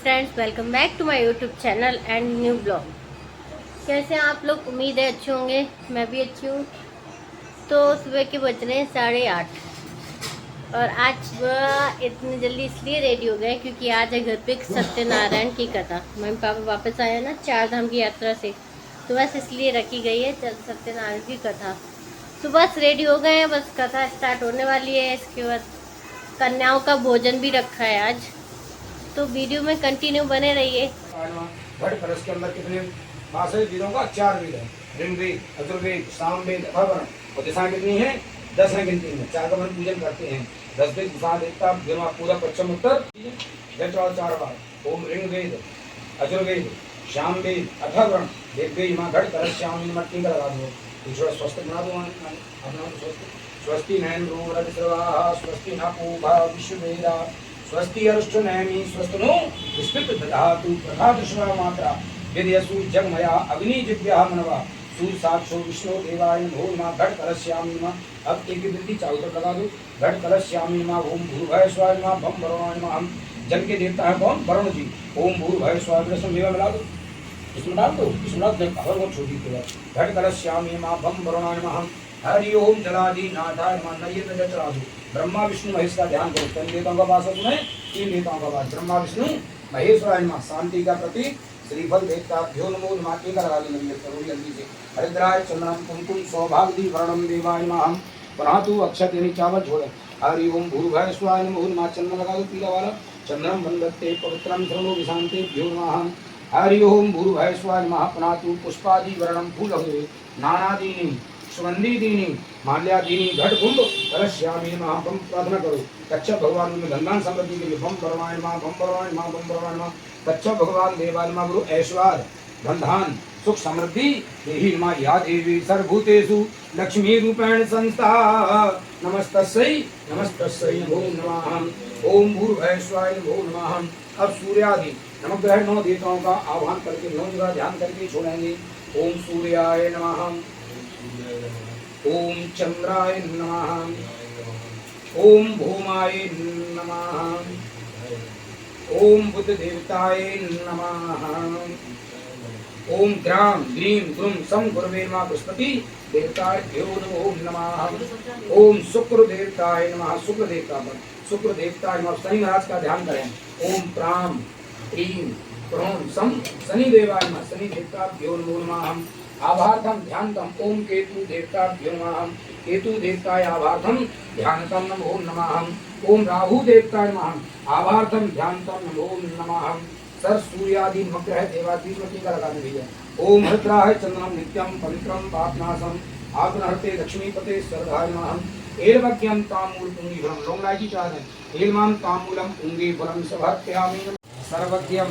Friends, welcome back to my YouTube channel and new blog. कैसे हैं आप लोग? उम्मीद है अच्छे होंगे। मैं भी अच्छी हूँ। तो सुबह के बज रहे हैं 8:30 और आज सुबह इतनी जल्दी इसलिए रेडी हो गए क्योंकि आज है घर पे सत्यनारायण की कथा। मम्मी पापा वापस आए हैं ना 4 धाम की यात्रा से, तो बस इसलिए रखी गई है सत्यनारायण की कथा। तो बस रेडी हो गए हैं, बस कथा स्टार्ट होने वाली है। इसके बाद कन्याओं का भोजन भी रखा है आज, तो वीडियो में कंटिन्यू बने रहिए। घट कलश के अंदर कितने मास है? वेदों का 4 वेद है, ऋग्वेद, अथर्ववेद, सामवेद, अथर्वण। और दिशा कितनी है? 10 है गिनती में। 4 का हम पूजन करते हैं। 10 वेद दिशा देवता दिनों पूरा पश्चिम उत्तर जल 4 बार। ओम ऋग्वेद, अथर्ववेद, सामवेद, अथर्वण, ऋग्वेद मां घट कलश श्याम मट्टी का लगा दो। थोड़ा स्वस्थ बना दो अपना स्वस्ति नैन्द्रो रजस्रवाः स्वस्ति न पूभा विश्ववेदा स्वस्ति अरुष्टनेमि स्वस्तनो विस्कृत दधातु प्रभातश्वा मात्रा विद्यसु जगमया अग्नि जिव्याः मनवा सूर्य साक्षो विष्णु देवाय नमो नमः। घट कलश्यामि नमः। अब एक बिंदी चारों तरफ लगा दो। घट कलश्यामि नमः। ओम भूर्भुवः स्वः नमः। भम वरुणाय नमः। हम जल के देवता है कौन? वरुण जी। ओम भूर्भुवः स्वः में मिला दो, इसमें डाल दो, इसमें डाल दो। खबर बहुत छोटी है। घट कलश्यामि नमः। भम वरुणाय नमः। हरि ओम जलादि नाथाय नमः। नये तज चला दो। ब्रह्मा विष्णु महेश का ध्यान करो। 3 देवताओं का वास है, 3 देवताओं का वास। ब्रह्मा विष्णु महेश्वराय नमः। शांति का प्रतीक श्रीफल देवताभ्यो नमो नमः। टीका लगा दी जल्दी से। हरिद्राय चंद्रम कुमकुम सौभाग्यदी वर्णम देवाय नमः। परातु अक्षत यानी चावल छोड़े। हरि ओम भूर्भुवः स्वः नमो नमः। चंद्र लगा दो पीला वाला। चंद्रम वंदते पवित्रम सर्वो विशांतेभ्यो नमः। हरि ओम भूर्भुवः स्वः नमः। परातु पुष्पादि वर्णम फूल हुए नानादीनि सुगंधी दीनी माल्यादीनी घट कुंभ कलश्यामि नमः। बम प्रार्थना करो। कच्छप भगवान में धन समृद्धि के लिए बम वरुणाय नमः। बम वरुणाय नमः। बम वरुणाय नमः। कच्छप भगवान देवाय नमः। गुरु ऐश्वर्य धन सुख समृद्धि देहि नमः। या देवी सर्वभूतेषु लक्ष्मी रूपेण संस्था नमस्तस्यै नमस्तस्यै नमो नमः। ओम भूर्भुवः स्वः नमो नमः। अब सूर्यादि नवग्रह 9 देवताओं का आह्वान करके 9 जगह ध्यान करके छोड़ेंगे। ओम सूर्याय नमः। ओम चंद्राय नमः। ओम भूमाय नमः। ओम बुध देवताय नमः। ओम ग्राम ग्रीम गुरुम सम गुरुवे नमः। बृहस्पति देवताभ्यो नमो नमः। ओम शुक्र देवताय नमः। शुक्र देवता पर शुक्र देवताय नमः। शनि महाराज का ध्यान करें। ओम प्राम क्रीम प्रोम सम शनि देवाय नमः। शनि देवताभ्यो नमो नमः। आभार्थम ध्यानतम ओम केतु देवताभ्यो नमः। केतु देवताय आभार्थम ध्यानतम नमो नमः। ओम राहु देवताय नमः। आभार्थम ध्यानतम नमो नमः। सर सूर्यादि नवग्रह देवादि में टीका लगा दीजिए। ओम हरिद्राय चंद्रम नित्यम पवित्रम पापनाशम आत्महर्ते लक्ष्मीपते सरदाय नमः। एलवज्ञम तामूल पुंगी फलम लोंगलाजी चाहे एलमाम तामूलम पुंगी फलम सभक्त्यामि सर्वज्ञम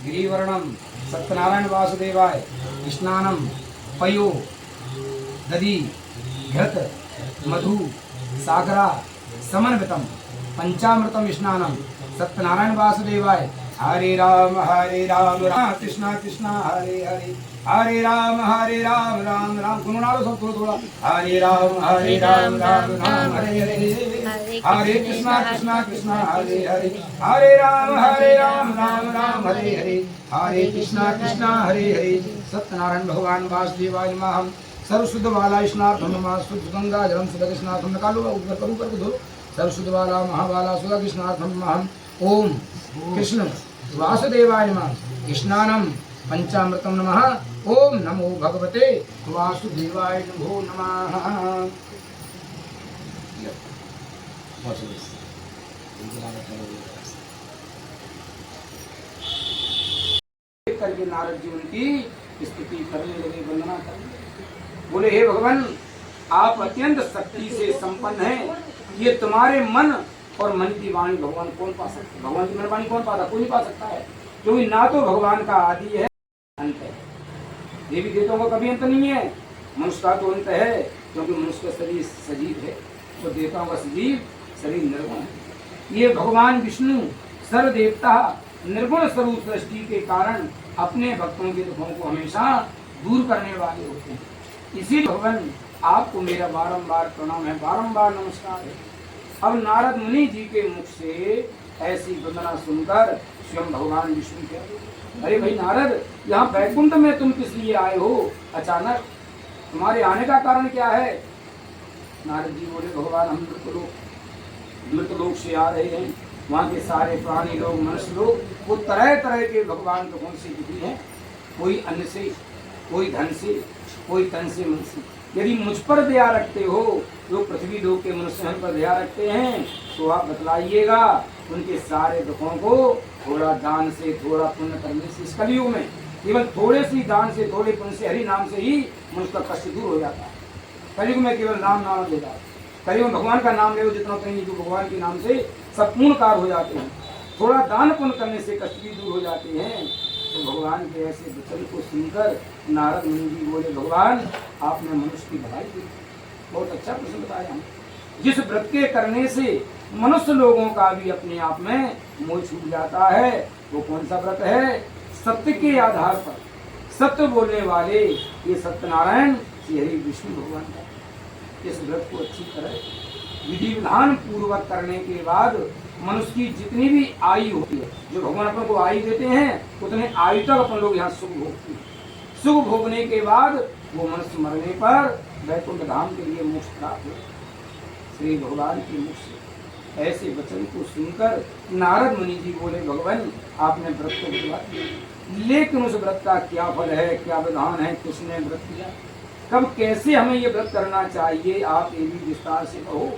गिरिवर्णम सत्यनारायण वासुदेवाय स्नानम पयो दधि घृत मधु सागरा समन्वितम पंचामृतम स्नानम सत्यनारायण वासुदेवाय। हरे राम राम कृष्णा कृष्णा हरे हरे हरे राम राम राम गुणगान सब थोड़ा हरे राम राम राम हरे हरे हरे कृष्णा कृष्णा कृष्णा हरे हरे हरे राम राम राम हरे हरे हरे कृष्णा कृष्णा हरे हरे। सत्यनारायण भगवान वासुदेवाय नमः। सर्वशुद्ध वाला स्नार्थम नमः। शुद्ध गंगा जलम शुद्ध कृष्णार्थम निकालो ऊपर करूँ करके धो। सर्वशुद्ध वाला महावाला शुद्ध कृष्णार्थम नमः। ओम कृष्ण वासुदेवाय नमः। स्नानम पंचामृतम नमः। ओम नमो भगवते वासुदेवाय नमो नमः। करके नारद जी उनकी स्तुति करने लगे, वंदना करने। बोले हे भगवान, आप अत्यंत शक्ति से संपन्न हैं। ये तुम्हारे मन और मन की वाणी भगवान कौन पा सकता है? भगवान की मन वाणी कौन पाता? कोई नहीं पा सकता है, क्योंकि ना तो भगवान का आदि है अंत है। देवी देवताओं का कभी अंत नहीं है। मनुष्य का तो अंत है, क्योंकि मनुष्य का शरीर सजीव है, तो देवताओं का सजीव शरीर निर्गुण है। ये भगवान विष्णु सर्व देवता निर्गुण स्वरूप सृष्टि के कारण अपने भक्तों के दुखों को हमेशा दूर करने वाले होते हैं। इसी भगवान आपको मेरा बारंबार प्रणाम है, बारंबार नमस्कार है। अब नारद मुनि जी के मुख से ऐसी वंदना सुनकर स्वयं भगवान विष्णु कहते, अरे भाई नारद, यहाँ वैकुंठ में तुम किस लिए आए हो? अचानक तुम्हारे आने का कारण क्या है? नारद जी बोले, भगवान हम मृतलोक से आ रहे हैं। वहाँ के सारे प्राणी लोग, मनुष्य लोग, वो तरह तरह के भगवान भगवान से दुखी हैं। कोई अन्न से, कोई धन से, कोई तन से, मन से। यदि मुझ पर दया रखते हो, जो पृथ्वी लोक के मनुष्य हम पर दया रखते हैं, तो आप बतलाइएगा उनके सारे दुखों को थोड़ा दान से, थोड़ा पुण्य करने से, इस कलयुग में केवल थोड़े सी दान से, थोड़े पुण्य से, हरि नाम से ही मनुष्य का कष्ट दूर हो जाता है। कलयुग में केवल राम नाम ले जाता है। कलयुग में भगवान का नाम ले जितना कहीं, जो भगवान के नाम से सब पूर्ण कार्य हो जाते हैं। थोड़ा दान पुण्य करने से कष्ट भी दूर हो जाते हैं। तो भगवान के ऐसे वचन को सुनकर नारद मुनि जी बोले, भगवान आपने मनुष्य की भलाई की, बहुत अच्छा प्रश्न बताया। हम जिस व्रत के करने से मनुष्य लोगों का भी अपने आप में मोह छूट जाता है, वो कौन सा व्रत है? सत्य के आधार पर सत्य बोलने वाले ये सत्यनारायण श्री हरि विष्णु भगवान का। इस व्रत को अच्छी तरह विधि विधान पूर्वक करने के बाद मनुष्य की जितनी भी आयु होती है, जो भगवान अपन को आयु देते हैं, उतने आयु तक अपन लोग यहाँ सुख भोगते हैं। सुख भोगने के बाद वो मनुष्य मरने पर वैकुंठ धाम के लिए मोक्ष प्राप्त हो श्री भगवान के मुख से। ऐसे वचन को सुनकर नारद मुनि जी बोले, भगवान आपने व्रत को बतला दिया, लेकिन उस व्रत का क्या फल है, क्या विधान है, किसने व्रत किया, कब कैसे हमें ये व्रत करना चाहिए, आप ये भी विस्तार से कहो।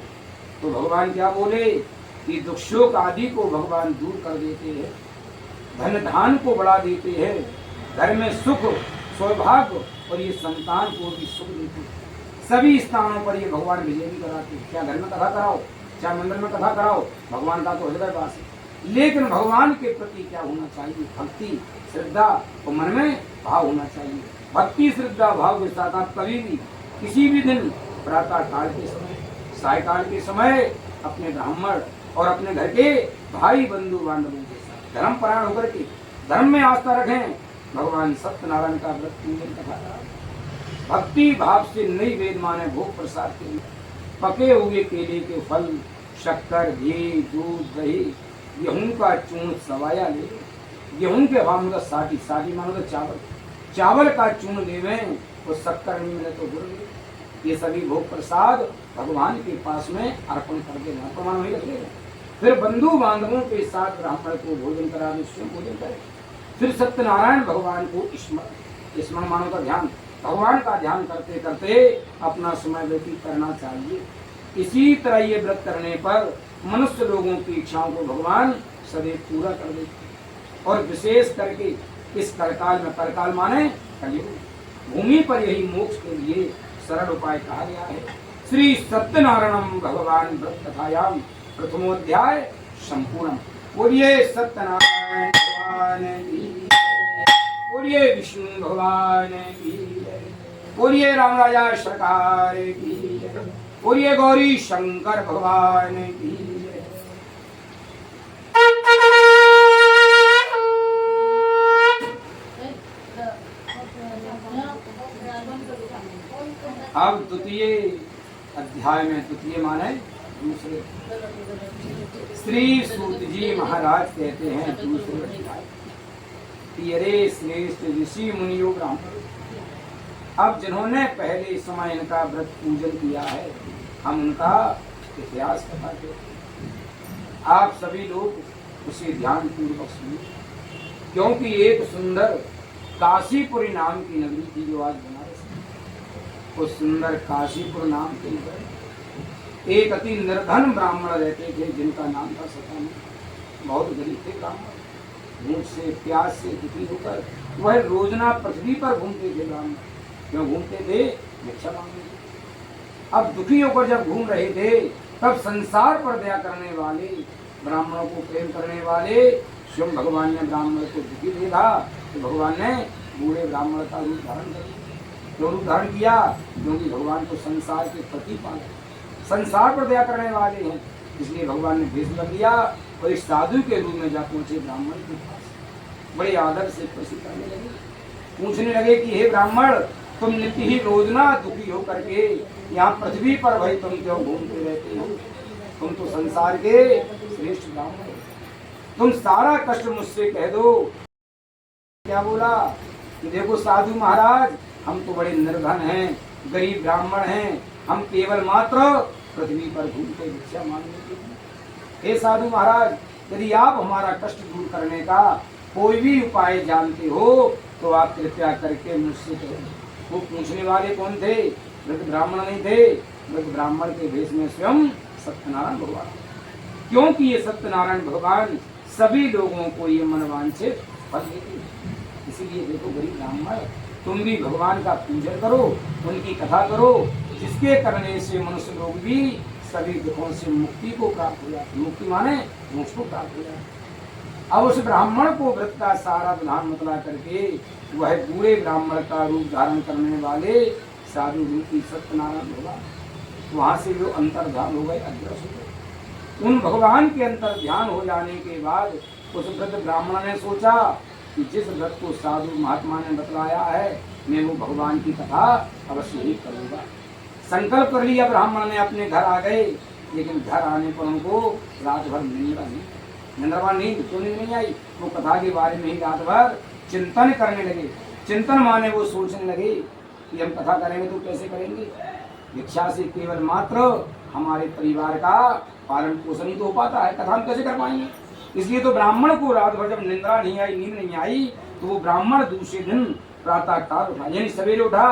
तो भगवान क्या बोले कि दुख शोक आदि को भगवान दूर कर देते हैं, धन धान को बढ़ा देते हैं, घर में सुख सौभाग्य और ये संतान को भी सुख देते हैं। सभी स्थानों पर ये भगवान विजय भी कराते हैं। क्या घर में कथा कराओ, चाहे मंदिर में कथा कराओ, भगवान का तो हृदय वास है। लेकिन भगवान के प्रति क्या होना चाहिए? भक्ति, श्रद्धा और मन में भाव होना चाहिए। भक्ति, श्रद्धा, भाव के साथ आप कभी भी किसी भी दिन प्रातः काल के समय, सायकाल के समय अपने ब्राह्मण और अपने घर के भाई बंधु बांधवों के साथ धर्म परायण होकर के धर्म में आस्था रखें। भगवान सत्यनारायण का व्रत पूजन कथा भक्ति भाव से नई वेद माने भोग प्रसाद के लिए पके हुए केले के फल, शक्कर, घी, दूध, दही, गेहूं का चूर्ण सवाया ले। गेहूं के भाव में साटी, साटी मानो तो चावल, चावल का चूर्ण लेवे और शक्कर नहीं मिले तो गुड़ ले। ये सभी भोग प्रसाद भगवान के पास में अर्पण कर देना, प्रमाण वही रखेगा। फिर बंधु बांधवों के साथ ब्राह्मण को भोजन करा दे, स्वयं भोजन करे। फिर सत्यनारायण भगवान को स्मरण मानो का ध्यान, भगवान का ध्यान करते करते अपना समय व्यतीत करना चाहिए। इसी तरह ये व्रत करने पर मनुष्य लोगों की इच्छाओं को भगवान सदैव पूरा कर देते। और विशेष करके इस कलकाल में, कलकाल माने कलयुग, भूमि पर यही मोक्ष के लिए सरल उपाय कहा गया है। श्री सत्यनारायणम भगवान व्रत कथायाम प्रथमोध्याय संपूर्ण। बोलिए सत्यनारायण भगवान की, बोलिए विष्णु भगवान की, बोलिए राम राजा सरकार की, बोलिए गौरी शंकर भगवान की। अब द्वितीय अध्याय में, द्वितीय माने दूसरे, श्री सूत जी महाराज कहते हैं दूसरे अध्याय, अरे श्रेष्ठ ऋषि मुनियों ब्राह्मण, अब जिन्होंने पहले समय इनका व्रत पूजन किया है, हम उनका इतिहास बताते हैं। आप सभी लोग उसे ध्यान पूर्वक सुनिए, क्योंकि एक सुंदर काशीपुरी नाम की नगरी थी जो आज बनारस है। उस सुंदर काशीपुर नाम के नगर एक अति निर्धन ब्राह्मण रहते थे, जिनका नाम था सतानी। बहुत गरीब थे ब्राह्मण, भूख से प्यास से दुखी होकर वह रोजना पृथ्वी पर घूमते थे। ब्राह्मण क्यों घूमते थे? भिक्षा मांगने। अब दुखी होकर जब घूम रहे थे, तब संसार पर दया करने वाले, ब्राह्मणों को प्रेम करने वाले स्वयं भगवान ने ब्राह्मण को दुखी देखा, तो भगवान ने बूढ़े ब्राह्मण का रूप धारण कर दिया। क्यों रूप धारण किया? क्योंकि भगवान को संसार के प्रतिपालक, संसार पर दया करने वाले हैं, इसलिए भगवान ने भेष बदल दिया और इस साधु के रूप में जा पहुंचे ब्राह्मण के पास। बड़े आदर से प्रश्न करने लगे, पूछने लगे कि हे ब्राह्मण, तुम नित्य ही रोजना दुखी हो करके यहाँ पृथ्वी पर भाई तुम क्यों घूमते रहते हो? तुम तो संसार के श्रेष्ठ ब्राह्मण हो, तुम सारा कष्ट मुझसे कह दो। क्या बोला कि देखो साधु महाराज, हम तो बड़े निर्धन हैं, गरीब ब्राह्मण हैं, हम केवल मात्र पृथ्वी पर घूमते भिक्षा मांगने के लिए। हे साधु महाराज, यदि आप हमारा कष्ट दूर करने का कोई भी उपाय जानते हो तो आप कृपया करके मुझसे कहो। वो पूछने वाले कौन थे? वृद्ध ब्राह्मण नहीं थे, वृद्ध ब्राह्मण के भेष में स्वयं सत्यनारायण भगवान, क्योंकि ये सत्यनारायण भगवान सभी लोगों को ये मनवांछित फल देते हैं। इसीलिए देखो गरीब ब्राह्मण, तुम भी भगवान का पूजन करो, उनकी कथा करो, जिसके करने से मनुष्य लोग भी सभी दुखों से मुक्ति को प्राप्त हो जाते। मुक्ति माने मोक्ष को प्राप्त हो जाते। अब उस ब्राह्मण को व्रत का सारा विधान बतला करके वह पूरे ब्राह्मण का रूप धारण करने वाले साधु रूपी सत्यनारायण भगवान वहां से जो अंतर्ध्यान हो गए, अदृश्य हो गए। उन भगवान के अंतर ध्यान हो जाने के बाद उस वृद्ध ब्राह्मण ने सोचा कि जिस व्रत को साधु महात्मा ने बतलाया है मैं वो भगवान की कथा अवश्य ही करूंगा। संकल्प कर लिया ब्राह्मण ने, अपने घर आ गए। लेकिन घर आने पर उनको रात भर निंद्रवान नींद क्यों नहीं आई? वो कथा के बारे में ही रात भर चिंतन करने लगे। चिंतन माने वो सोचने लगे कि हम कथा करेंगे तो कैसे करेंगे, भिक्षा से केवल मात्र हमारे परिवार का पालन पोषण ही तो हो पाता है, कथा हम कैसे कर पाएंगे। इसलिए तो ब्राह्मण को रात भर जब निंद्रा नहीं आई, नींद नहीं आई, तो वो ब्राह्मण दूसरे दिन प्रातः काल उठा, यानी सवेरे उठा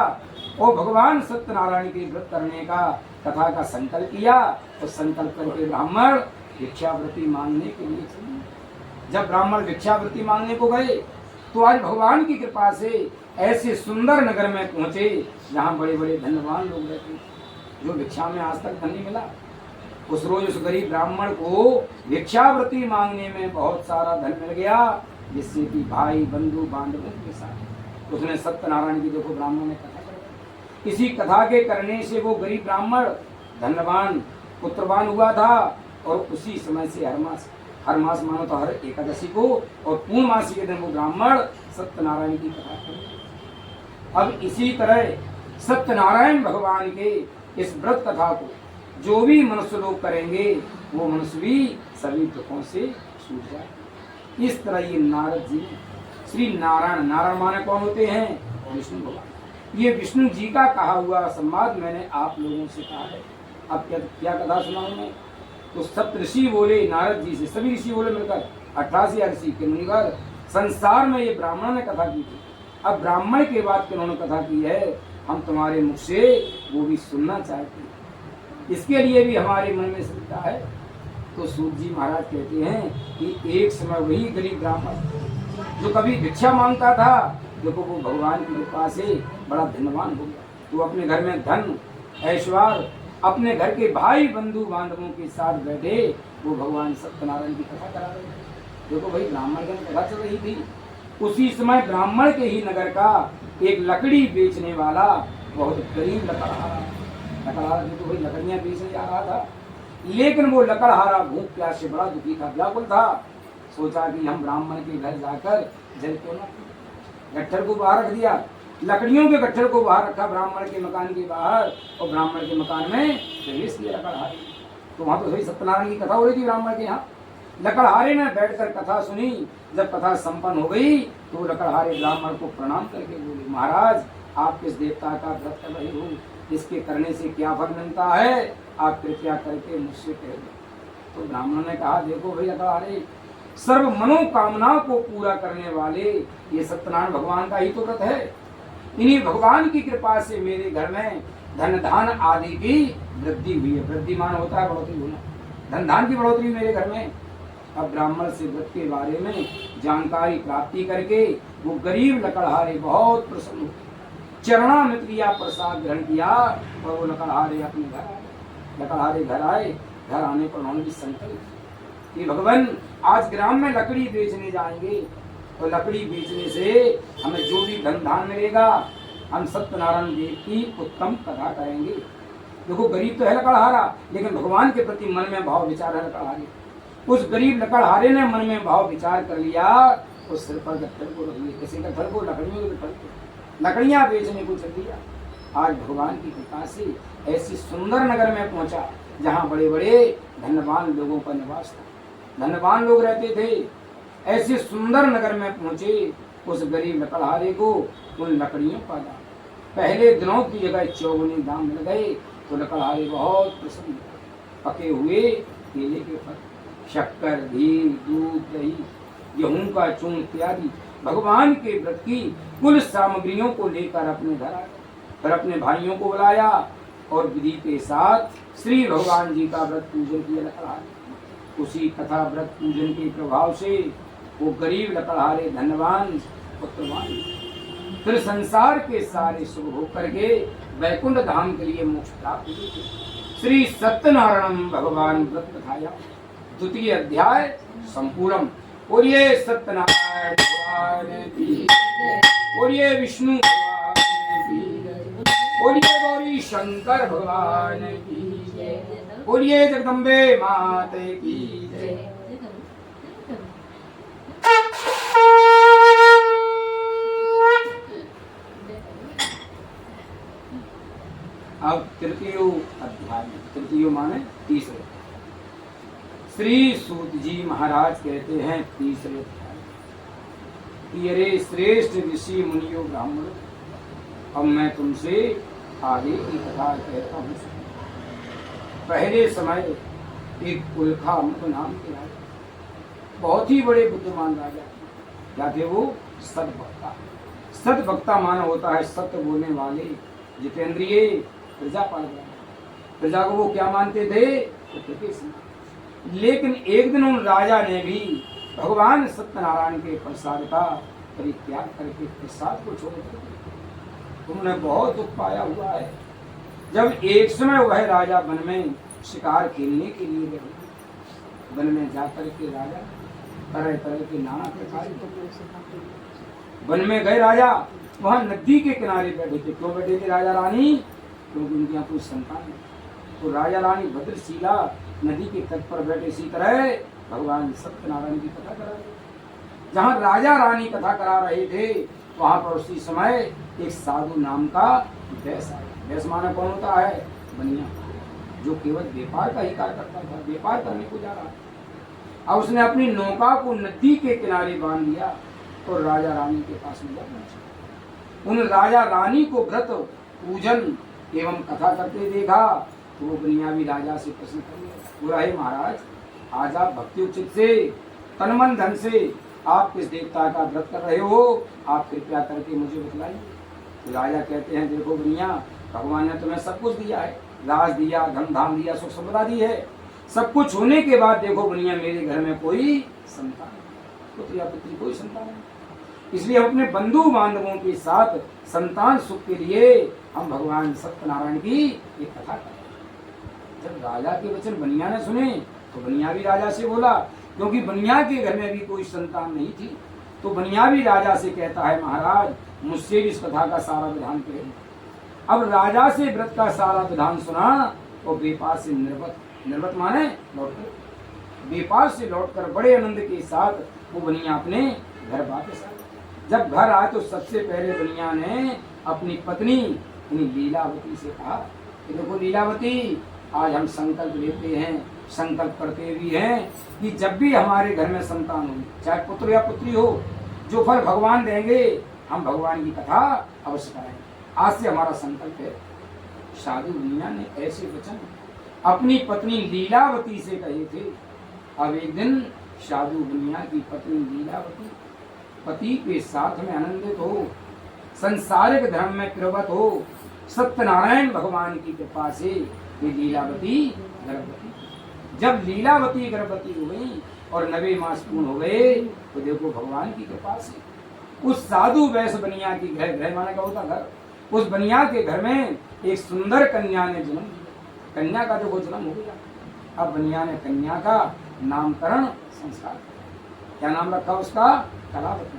और भगवान सत्यनारायण के व्रत करने का कथा का संकल्प किया। और संकल्प करके ब्राह्मण भिक्षावृत्ति मांगने के लिए चले। जब ब्राह्मण भिक्षावृत्ति मांगने को गए तो आज भगवान की कृपा से ऐसे सुंदर नगर में पहुंचे जहाँ बड़े बड़े धनवान लोग रहते, जो भिक्षा में आज तक धन नहीं मिला। उस रोज उस गरीब ब्राह्मण को भिक्षावृत्ति मांगने में बहुत सारा धन मिल गया, जिससे कि भाई बंधु बांधवों के साथ उसने सत्यनारायण की देखो ब्राह्मण ने कथा कर। इसी कथा के करने से वो गरीब ब्राह्मण धनवान पुत्रवान हुआ था। और उसी समय से हर मास मानो तो हर एकादशी को और पूर्णमासी के दिन वो ब्राह्मण सत्यनारायण की कथा करे। अब इसी तरह सत्यनारायण भगवान के इस व्रत कथा को जो भी मनुष्य लोग करेंगे वो मनुष्य भी सभी दुखों से छूट जाए। इस तरह ये नारद जी श्री नारायण, नारायण माने कौन होते हैं? विष्णु भगवान। ये विष्णु जी का कहा हुआ संवाद मैंने आप लोगों से कहा है। अब क्या कथा सुनाऊं मैं? तो सप्त ऋषि बोले नारद जी से, सभी ऋषि बोले मिलकर 88 ऋषि के मुनिवर संसार में ये ब्राह्मण ने कथा की थी। अब ब्राह्मण के बाद उन्होंने कथा की है, हम तुम्हारे मुख से वो भी सुनना चाहते हैं, इसके लिए भी हमारे मन में श्रद्धा है। तो सूत जी महाराज कहते हैं कि एक समय वही गरीब ब्राह्मण जो कभी भिक्षा मांगता था, देखो वो भगवान की कृपा से बड़ा धनवान हो गया। तो अपने घर में धन ऐश्वर्य, अपने घर के भाई बंधु बांधवों के साथ बैठे वो भगवान सत्यनारायण की कथा करा रहे। देखो भाई ब्राह्मण की कथा चल रही थी। उसी समय ब्राह्मण के ही नगर का एक लकड़ी बेचने वाला बहुत गरीब लकड़हारा देखो भाई लकड़ियां बेचने जा रहा था। लेकिन वो लकड़हारा भूख प्यास से बड़ा दुखी था, व्याकुल था। सोचा कि हम ब्राह्मण के घर जाकर जल क्यों ना, गट्ठर को बाहर रख दिया, लकड़ियों के गट्ठर को बाहर रखा ब्राह्मण के मकान के बाहर, और ब्राह्मण के मकान में प्रवेश किया लकड़हारे। तो वहां तो सही सत्यनारायण की कथा हो रही थी ब्राह्मण के यहाँ। लकड़हारे ने बैठकर कथा सुनी। जब कथा संपन्न हो गई तो लकड़हारे ब्राह्मण को प्रणाम करके बोले, महाराज आप किस देवता का व्रत कर रहे हो, इसके करने से क्या फल मिलता है, आप कृपया करके मुझसे कह दो। तो ब्राह्मण ने कहा, देखो भाई लकड़हारे, सर्व मनोकामना को पूरा करने वाले ये सत्यनारायण भगवान का ही तो व्रत है। इन्हीं भगवान की कृपा से मेरे घर में धन धान आदि की वृद्धि हुई है। वृद्धिमान होता है बढ़ोतरी होना, धन धान की बढ़ोतरी मेरे घर में। अब ब्राह्मण से व्रत के बारे में जानकारी प्राप्ति करके वो गरीब लकड़हारे बहुत प्रसन्न हुए, चरणामृत लिया, प्रसाद ग्रहण किया और वो लकड़हारे अपने घर आए। लकड़हारे घर आए, घर आने पर उन्होंने भी संकल्प कि भगवान आज ग्राम में लकड़ी बेचने जाएंगे और लकड़ी बेचने से हमें जो भी धन धान मिलेगा हम सत्यनारायण देव की उत्तम कथा करेंगे। देखो गरीब तो है लकड़हारा, लेकिन भगवान के प्रति मन में भाव विचार है लकड़हारे। उस गरीब लकड़हारे ने मन में भाव विचार कर लिया, उस सिर पर गट्ठर को रख लिया, किसी गट्ठर को, लकड़ियों के गट्ठर को, लकड़ियां बेचने को चल दिया। आज भगवान की कृपा से ऐसी सुंदर नगर में पहुंचा जहाँ बड़े बड़े धनवान लोगों का निवास था। धनवान लोग रहते थे। ऐसे सुंदर नगर में पहुंचे, उस गरीब लकड़हारे को उन लकड़ियों का दाम पहले दिनों की जगह 54 दाम मिल गए तो लकड़हारे बहुत प्रसन्न। पके हुए केले के फल, शक्कर, घी, दूध, दही, गेहूं का चूर्ण इत्यादि भगवान के व्रत की कुल सामग्रियों को लेकर अपने घर आए। फिर अपने भाइयों को बुलाया और विधि के साथ श्री भगवान जी का व्रत पूजन किया लकड़हारे। उसी तथा व्रत पूजन के प्रभाव से वो गरीब लकड़हारे धनवान पुत्रवान, फिर संसार के सारे शुभ होकर के वैकुंठ धाम के लिए मोक्ष प्राप्त हुए। श्री सत्यनारायण भगवान व्रत कथाया द्वितीय अध्याय संपूर्ण। और ये सत्यनारायण भगवान की, और ये विष्णु भगवान की, और ये गौरी शंकर भगवान की, और ये जगदम्बे माता की। अब तृतीय अध्याय, तृतीय माने तीसरे। श्री सूत जी महाराज कहते हैं तीसरे अध्याय कि अरे श्रेष्ठ ऋषि मुनियों ब्राह्मणों, अब मैं तुमसे आगे की कथा कहता हूँ। पहले समय एक उल्खा मुख नाम के राजा, बहुत ही बड़े बुद्धिमान राजा, क्या थे वो? सद्भक्ता। सद्भक्ता माना होता है सत्य बोलने वाले, जितेंद्रिय, प्रजापाल। प्रजा को वो क्या मानते थे? लेकिन एक दिन उन राजा ने भी भगवान सत्यनारायण के प्रसाद का परित्याग करके प्रसाद को छोड़ दिया। उन्होंने बहुत दुख पाया हुआ है। जब एक समय वह राजा वन में शिकार खेलने के लिए गए, वन में जाकर के राजा तरह तरह के नाना प्रकार वन में गए राजा, वहां नदी के किनारे बैठे थे। क्यों बैठे थे राजा रानी? क्योंकि उनके यहाँ कोई संतान नहीं। तो राजा रानी भद्रशिला नदी के तट पर बैठे, इसी तरह भगवान सत्यनारायण की कथा करा रहे। जहाँ राजा रानी कथा करा रहे थे वहां पर उसी समय एक साधु नाम का वैश्य आया। वैश्य माना कौन होता है? बनिया, जो केवल व्यापार का ही कार्य करता था, व्यापार करने को जा रहा था। अब उसने अपनी नौका को नदी के किनारे बांध दिया और राजा रानी के पास में पहुंचा। उन राजा रानी को व्रत पूजन एवं कथा करते देखा तो वो दुनियावी राजा से प्रश्न कर लिया, बोला हे महाराज, आज आप भक्ति उचित से तन मन धन से आप किस देवता का व्रत कर रहे हो? आप कृपया करके मुझे बतलाइए। तो राजा कहते हैं, देखो दुनिया, भगवान ने तुम्हें सब कुछ दिया है, राज दिया, धन धाम दिया, सुख संपदा दी है। सब कुछ होने के बाद देखो दुनिया, मेरे घर में कोई संतान, पुत्र या पुत्री कोई संतान नहीं। इसलिए हम अपने बंधु बांधवों के साथ संतान सुख के लिए हम भगवान सत्यनारायण की एक कथा करें। जब राजा के वचन बनिया ने सुने तो बनिया भी राजा से बोला, क्योंकि बनिया के घर में भी कोई संतान नहीं थी। तो बनिया भी राजा से कहता है, महाराज मुझसे भी इस कथा का सारा विधान करें। अब राजा से व्रत का सारा विधान सुना तो व्यापार से निर्वत माने लौटकर, व्यापार से लौटकर बड़े आनंद के साथ वो बनिया अपने घर वापस आया। जब घर आए तो सबसे पहले बनिया ने अपनी पत्नी लीलावती से कहा कि देखो लीलावती, आज हम संकल्प लेते हैं, संकल्प करते भी हैं कि जब भी हमारे घर में संतान हो, चाहे पुत्र या पुत्री हो, जो फल भगवान देंगे हम भगवान की कथा अवश्य कराएंगे। आज से हमारा संकल्प है। साधु बनिया ने ऐसे वचन अपनी पत्नी लीलावती से कहे थे। अब एक दिन साधु बनिया की पत्नी लीलावती पति के साथ में आनंदित हो, संसारिक धर्म में प्रवत हो, सत्यनारायण भगवान की कृपा से ये लीलावती गर्भवती। जब लीलावती गर्भवती हुई और 90 मास पूर्ण हो गए तो देखो भगवान की कृपा से उस साधु वैश्य बनिया की घर माना का होता घर, उस बनिया के घर में एक सुंदर कन्या ने जन्म लिया। कन्या का देखो जन्म हो गया। अब बनिया ने कन्या का नामकरण संस्कार किया। क्या नाम रखा उसका? कलावती।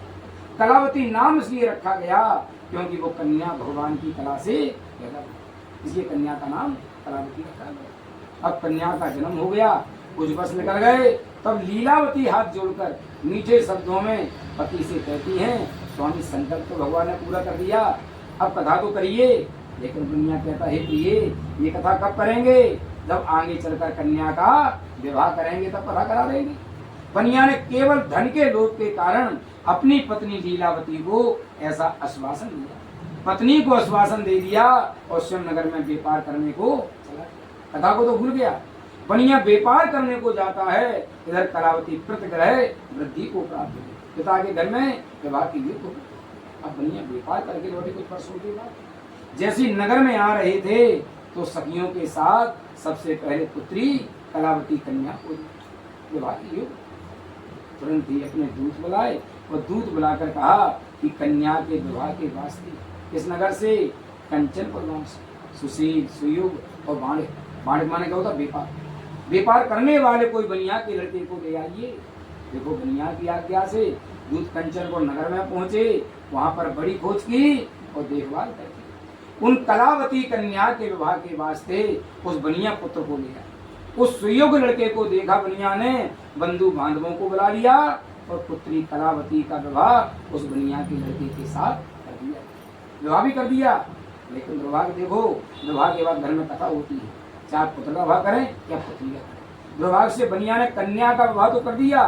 कलावती नाम इसलिए रखा गया क्योंकि वो कन्या भगवान की कला से पैदा हुई, इसलिए कन्या का नाम कलावती रखा गया। अब कन्या का जन्म हो गया, कुछ वर्ष निकल गए, तब लीलावती हाथ जोड़कर मीठे शब्दों में पति से कहती हैं, स्वामी संकल्प तो भगवान ने पूरा कर दिया, अब कथा तो करिए। लेकिन दुनिया कहता है कि ये कथा कब करेंगे? जब आगे चलकर कन्या का विवाह करेंगे तब कथा करा देंगे। बनिया ने केवल धन के लोभ के कारण अपनी पत्नी लीलावती को ऐसा आश्वासन दिया, पत्नी को आश्वासन दे दिया और स्वयं नगर में व्यापार करने को चला। कथा को तो भूल गया। बनिया व्यापार करने को जाता है, इधर कलावती प्रतिग्रह वृद्धि को प्राप्त हुई, पिता के घर में विवाह की युद्ध हो। अब बनिया व्यापार करके लौटे कुछ वर्षों के बाद। जैसी नगर में आ रहे थे तो सखियों के साथ सबसे पहले पुत्री कलावती कन्या को विवाह की युद्ध। तुरंत ही अपने दूत बुलाए और दूत बुलाकर कहा कि कन्या के विवाह के वास्ते इस नगर से कंचनपुर वंश सुशील सुयुग और बाण माने क्या होता व्यापार, व्यापार करने वाले कोई बनिया के लड़के को ले आइए। देखो बनिया की आज्ञा से दूत कंचनपुर नगर में पहुंचे, वहां पर बड़ी खोज की और देखभाल करके उन कलावती कन्या के विवाह के वास्ते उस बनिया पुत्र को लिया। उस सुयोग लड़के को देखा बनिया ने, बंधु बांधवों को बुला लिया और पुत्री कलावती का विवाह उस बनिया के लड़के के साथ कर दिया। विवाह भी कर दिया, लेकिन दुर्भाग्य देखो, विवाह के बाद घर में कथा होती है, चाहे पुत्र का विवाह करें या पुत्री का करें। दुर्भाग्य से बनिया ने कन्या का विवाह तो कर दिया,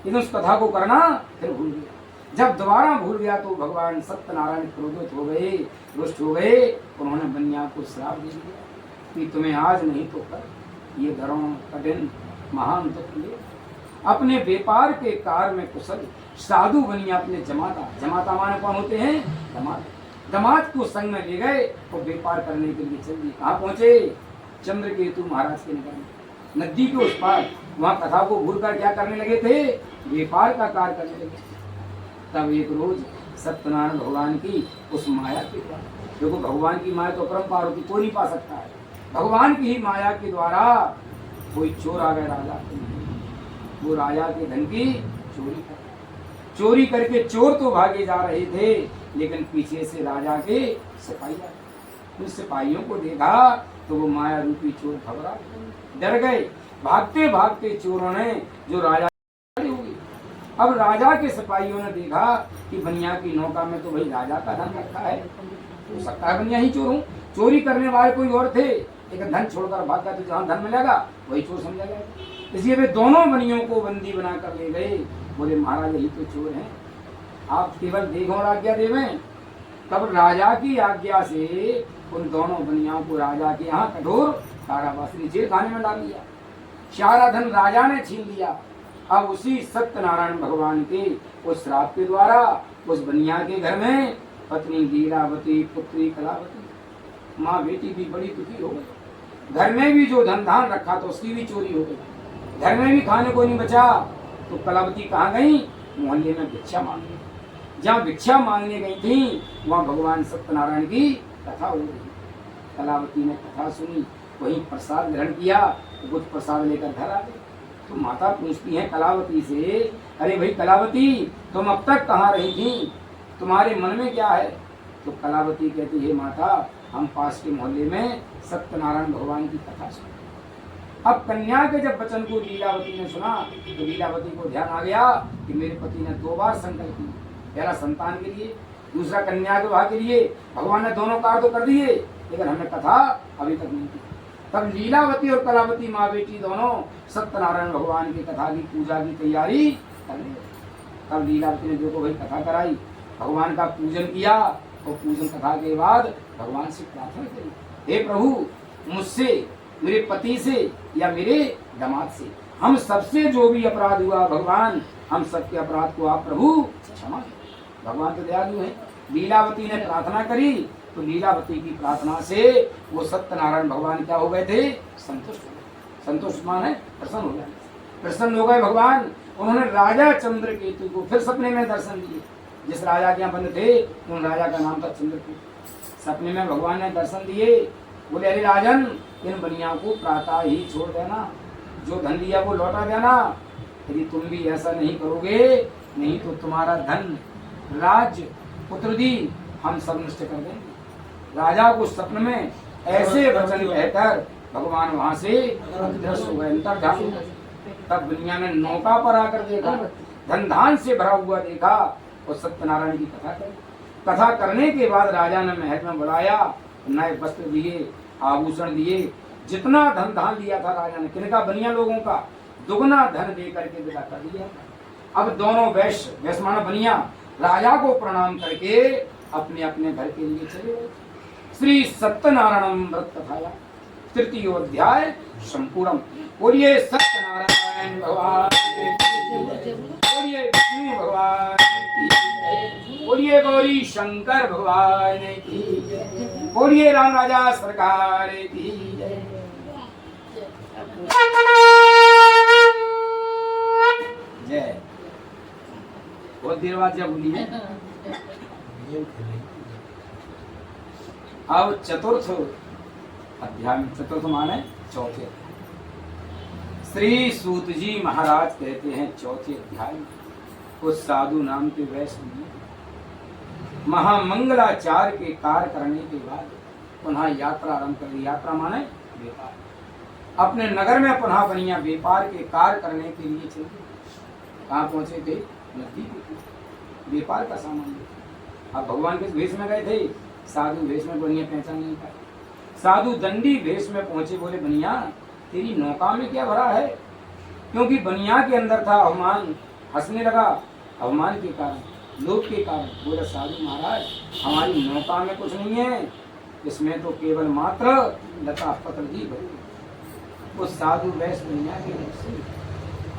लेकिन उस कथा को करना फिर भूल गया। जब दोबारा भूल गया तो भगवान सत्यनारायण क्रोधित हो गए, रुष्ट हो गए। उन्होंने बनिया को श्राप दे दिया कि तुम्हें आज नहीं तो कल ये धर्म कठिन महान तत्व ले। अपने व्यापार के कार्य में कुशल साधु बनिया अपने जमाता माने कौन होते हैं, दमाद को संग में ले गए और व्यापार करने के लिए चल दिए। कहाँ पहुंचे, चंद्रकेतु महाराज के नगर में, नदी के उस पार। वहां कथा को भूलकर क्या करने लगे थे, व्यापार का कार्य करने लगे। तब एक रोज सत्यनारायण भगवान की उस माया के द्वारा, देखो भगवान की माया तो अपरंपार होती, कोई नहीं पा सकता है, भगवान की ही माया के द्वारा कोई चोर आ गया राजा के, वो राजा के धन की चोरी करके चोर तो भागे जा रहे थे, लेकिन पीछे से राजा के सिपाही उन सिपाहियों को देखा तो वो माया रूपी चोर घबरा डर गए। भागते भागते चोरों ने जो राजा होगी, अब राजा के सिपाहियों ने देखा कि बनिया की नौका में तो भाई राजा का धन रखा है, हो सकता है बनिया ही चोर हूँ। चोरी करने वाले कोई और थे, लेकिन धन छोड़कर भाग गया तो जहाँ धन मिलेगा वही चोर समझा गया। इसलिए वे दोनों बनियों को बंदी बनाकर ले गए। बोले महाराज यही तो चोर हैं, आप केवल देखो और आज्ञा देवें। तब राजा की आज्ञा से उन दोनों बनियाओं को राजा के यहाँ कठोर कारावास जेल खाने में डाल दिया। सारा धन राजा ने छीन लिया। अब उसी सत्यनारायण भगवान के उस श्राप के द्वारा उस बनिया के घर में पत्नी लीलावती, पुत्री कलावती, माँ बेटी भी बड़ी दुखी हो गई। घर में भी जो धन धान रखा तो उसकी भी चोरी हो गई, घर में भी खाने को नहीं बचा। तो कलावती कहाँ गई, मोहल्ले में भिक्षा मांगने। जहाँ भिक्षा मांगने गई थी वहाँ भगवान सत्यनारायण की कथा हो रही। कलावती ने कथा सुनी, वहीं प्रसाद ग्रहण किया, तो कुछ प्रसाद लेकर घर आ गए। तो माता पूछती है कलावती से, अरे भाई कलावती, तुम अब तक कहाँ रही थी, तुम्हारे मन में क्या है। तो कलावती कहती है माता, हम पास के मोहल्ले में सत्यनारायण भगवान की कथा सुनी। अब कन्या के जब वचन को लीलावती ने सुना तो लीलावती को ध्यान आ गया कि मेरे पति ने 2 बार संकल्प किया, पहला संतान के लिए, दूसरा कन्या के विवाह के लिए। भगवान ने दोनों कार्य तो कर दिए, लेकिन हमने कथा अभी तक नहीं की। तब लीलावती और कलावती माँ बेटी दोनों सत्यनारायण भगवान की कथा की पूजा की तैयारी करने लगे। तब लीलावती ने देखो भाई कथा कराई, भगवान का पूजन किया और पूजन कथा के बाद भगवान से प्रार्थना करी, हे प्रभु, मुझसे, मेरे पति से या मेरे दामाद से, हम सबसे जो भी अपराध हुआ भगवान, हम सबके अपराध को आप प्रभु क्षमा करें। भगवान तो दयालु हैं। लीलावती ने प्रार्थना करी तो लीलावती की प्रार्थना से वो सत्यनारायण भगवान क्या हो गए थे, संतुष्ट हो गए। संतुष्ट मान है प्रसन्न हो गए, प्रसन्न हो गए भगवान। उन्होंने राजा चंद्रकेतु को फिर सपने में दर्शन दिए। जिस राजा के यहाँ बंद थे उन राजा का नाम था चंद्रकेतु। सपने में भगवान ने दर्शन दिए, बोले अरे राजन, इन बनिया को प्रातः ही छोड़ देना, जो धन दिया वो लौटा देना। यदि तुम भी ऐसा नहीं करोगे, नहीं तो तुम्हारा धन, राज्य, पुत्रदी हम सब नष्ट कर देंगे। राजा को स्वप्न में ऐसे वचन कहकर भगवान वहां से अदृश्य हो गए, अंतर्धान हो गए। तब दुनिया ने नौका पर आकर देखा, धन धान से भरा हुआ देखा और सत्यनारायण की कथा करी। कथा करने के बाद राजा ने महल में बुलाया, नए वस्त्र दिए, आभूषण दिए, जितना धन धान लिया था राजा ने, किनका, बनिया लोगों का, दुगना धन दे करके विदा कर दिया। अब दोनों वैश्य वैश्यमाना बनिया राजा को प्रणाम करके अपने अपने घर के लिए चले गए। श्री सत्यनारायण व्रत कथाया तृतीय अध्याय संपूर्ण। बोलिए सत्यनारायण भगवान की जय, बोलिए विष्णु भगवान की जय, बोलिए गौरी शंकर भगवान की जय, बोलिए राम राजा सरकार की जय। जय। बहुत देर बाद जब बोली है। अब चतुर्थ अध्याय में, चतुर्थ माने चौथे, श्री सूत जी महाराज कहते हैं चौथे अध्याय में उस साधु नाम के वैश्य महामंगलाचार के कार्य करने के बाद पुनः यात्रा आरंभ कर दी। यात्रा माने व्यापार। अपने नगर में पुनः बनिया व्यापार के कार्य करने के लिए चले। कहाँ पहुंचे थे? नदी के व्यापार का सामान। अब भगवान किस भेष में गए थे? साधु भेष में। बनिया पहचान नहीं पाए। साधु दंडी भेष में पहुंचे। बोले बनिया तेरी नौका में क्या भरा है? क्योंकि बनिया के अंदर था अवमान। हंसने लगा अवमान के कारण, लोभ के कारण। बोले साधु महाराज हमारी नौका में कुछ नहीं है, इसमें तो केवल मात्र लता पत्र ही भरे। वो साधु वैश्य बनिया के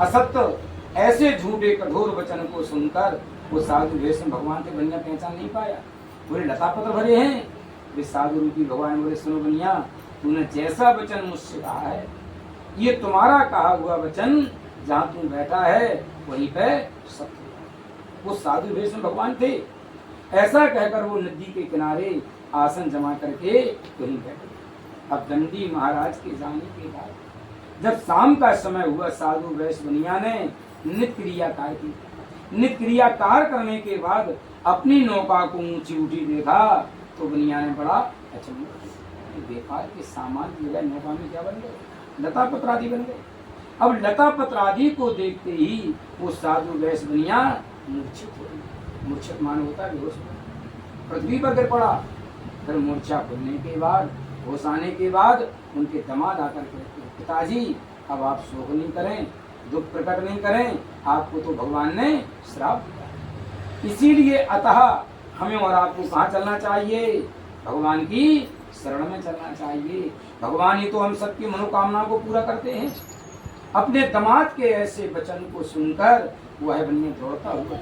असत्य ऐसे झूठे कठोर वचन को सुनकर वो साधु वैश्य भगवान के बनिया पहचान नहीं पाया। बोले लता पत्र भरे हैं। वे साधु रूपी भगवान बोले सुनो बनिया, तूने जैसा वचन मुझसे कहा है ये तुम्हारा कहा हुआ वचन जहाँ तू बैठा है वहीं पे सत्य। वो साधु वेश में भगवान थे। ऐसा कहकर वो नदी के किनारे आसन जमा करके वहीं बैठे। अब दंडी महाराज के जाने के बाद जब शाम का समय हुआ, साधु वैश्य बनिया ने नित्य क्रिया कार्य की। नित्य क्रिया कार्य करने के बाद अपनी नौका को ऊंची उठी देखा तो बनिया ने बड़ा अचंभा। व्यापार के सामान की जगह नौका में क्या बन गए? लता पत्र आदि बन गए। अब लता पत्र आदि को देखते ही वो साधु वैश्य बनिया मूर्छित हो गई। मूर्छित मान होता है बेहोश, पृथ्वी पर गिर पड़ा। फिर मूर्छा खुलने के बाद, होश आने के बाद उनके दामाद आकर कहते हैं पिताजी अब आप शोक नहीं करें, दुख प्रकट नहीं करें, आपको तो भगवान ने श्राप दिया। इसीलिए अतः हमें और आपको कहाँ चलना चाहिए? भगवान की शरण में चलना चाहिए। भगवान ही तो हम सबकी मनोकामना को पूरा करते हैं। अपने दामाद के ऐसे वचन को सुनकर वह बनिया दौड़ता हुआ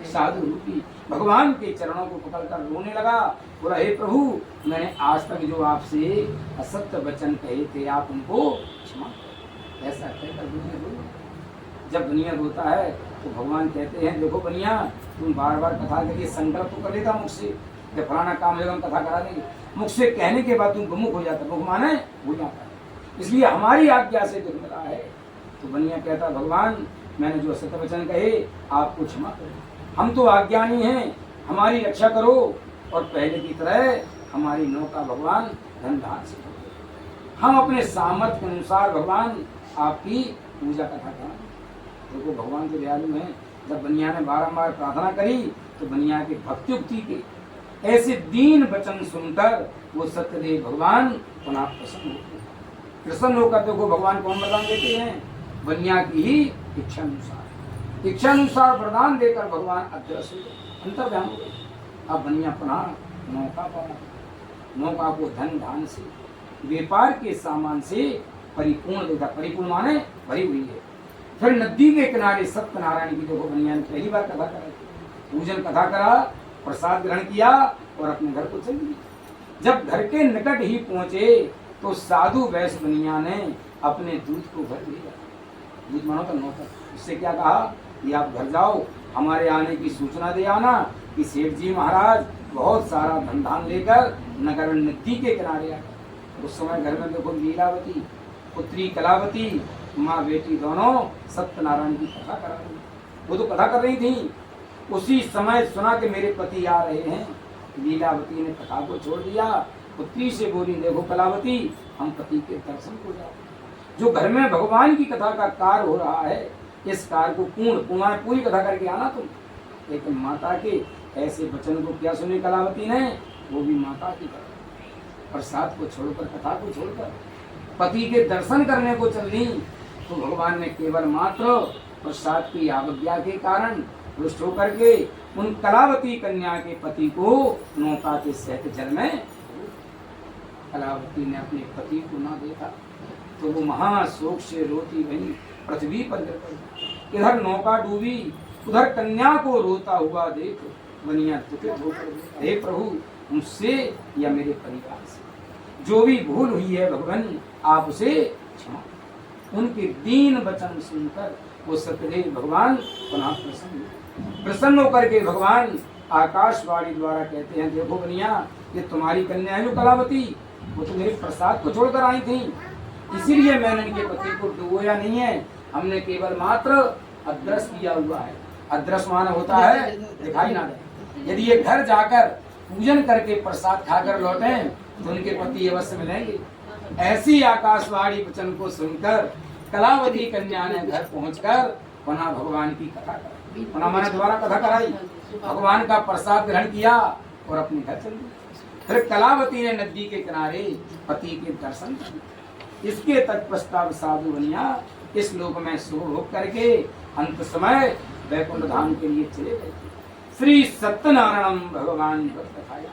साधु रूपी भगवान के चरणों को पकड़कर रोने लगा। बोला हे प्रभु, मैंने आज तक जो आपसे असत्य वचन कहे थे आप उनको क्षमा करें। ऐसा कहकर बनिया रो। जब बनिया रोता है तो भगवान कहते हैं देखो बनिया, तुम बार बार कथा के लिए संकल्प तो कर लेता मुझसे, जब फलाना काम है हम कथा करा देंगे। मुझसे कहने के बाद तुम विमुख हो जाता, मुख माने भूल जाता है, इसलिए हमारी आज्ञा से दुख मिला है। तो बनिया कहता भगवान मैंने जो सत्य वचन कहे आपको क्षमा करो, हम तो अज्ञानी हैं, हमारी रक्षा करो और पहले की तरह हमारी नौका भगवान धन धान से हम अपने सामर्थ्य के अनुसार भगवान आपकी पूजा कथा करें। देखो भगवान के दयालु हैं। जब बनिया ने बारंबार प्रार्थना करी तो बनिया के भक्त्युक्ति के ऐसे दीन वचन सुनकर वो सत्यदेव भगवान पुनः प्रसन्न होते। प्रसन्न होकर देखो भगवान कौन वरदान देते हैं? बनिया की ही इच्छानुसार, इच्छानुसार वरदान देकर भगवान अदृश्य अंतर्ध्यान हो गए। अब बनिया पुनः नौका पाया, नौका को धन धान से व्यापार के सामान से परिपूर्ण देखा। परिपूर्ण माने भरी हुई है। फिर नदी के किनारे सत्यनारायण की देखो बनिया ने पहली बार कथा करा, पूजन कथा करा, प्रसाद ग्रहण किया और अपने घर को चल दिए। जब घर के निकट ही पहुंचे तो साधु वैश्य बनिया ने अपने दूध को भर दिया। दूध मानो तो नौकर, उससे क्या कहा कि आप घर जाओ, हमारे आने की सूचना दे आना कि सेठ जी महाराज बहुत सारा धन धान लेकर नगर नदी के किनारे आए। उस समय घर में देखो लीलावती पुत्री कलावती माँ बेटी दोनों सत्यनारायण की कथा कर रही। वो तो कथा कर रही थी, उसी समय सुना कि मेरे पति आ रहे हैं। लीलावती ने कथा को छोड़ दिया, पुत्री से बोली देखो कलावती हम पति के दर्शन को जाओ। जो घर में भगवान की कथा का कार्य हो रहा है इस कार्य को पूरी कथा करके आना तुम। लेकिन माता के ऐसे वचन को क्या सुने कलावती ने? वो भी माता की कथा, प्रसाद को छोड़कर, कथा को छोड़कर पति के दर्शन करने को चल दी। तो भगवान ने केवल मात्र प्रसाद की अवज्ञा के कारण रुष्ट होकर के उन कलावती कन्या के पति को नौका के सहत जल में, कलावती ने अपने पति को ना देखा तो वो महाशोक से रोती वहीं पृथ्वी पर गिर पड़ी। इधर नौका डूबी, उधर कन्या को रोता हुआ देख बनिया दुखित होकर, हे प्रभु मुझसे या मेरे परिवार से जो भी भूल हुई है भगवान आप उसे क्षमा। उनके दीन वचन सुनकर वो सत्यदेव भगवान पुनः प्रसन्न होकर के भगवान आकाशवाणी द्वारा कहते हैं, देखो बनिया ये तुम्हारी कन्या है जो कलावती, वो तो मेरे प्रसाद को छोड़कर आई थी, इसीलिए मैंने इनके पति को डुबोया नहीं है, हमने केवल मात्र अदृश्य किया हुआ है। अदृश्य माना होता है दिखाई ना दे। यदि ये घर जाकर पूजन करके प्रसाद खाकर लौटे तो उनके पति अवश्य मिलेंगे। ऐसी आकाशवाणी वचन को सुनकर कलावती कन्या ने घर पहुंचकर पुनः भगवान की कथा कराई, पुनः मैंने दोबारा कथा कराई, भगवान का प्रसाद ग्रहण किया और अपने घर चल गई। फिर कलावती ने नदी के किनारे पति के दर्शन किए। इसके तत्पश्चात साधु बनिया इस लोक में सुख भोग करके अंत समय वैकुंठ धाम के लिए चले गए। श्री सत्यनारायण भगवान कथाया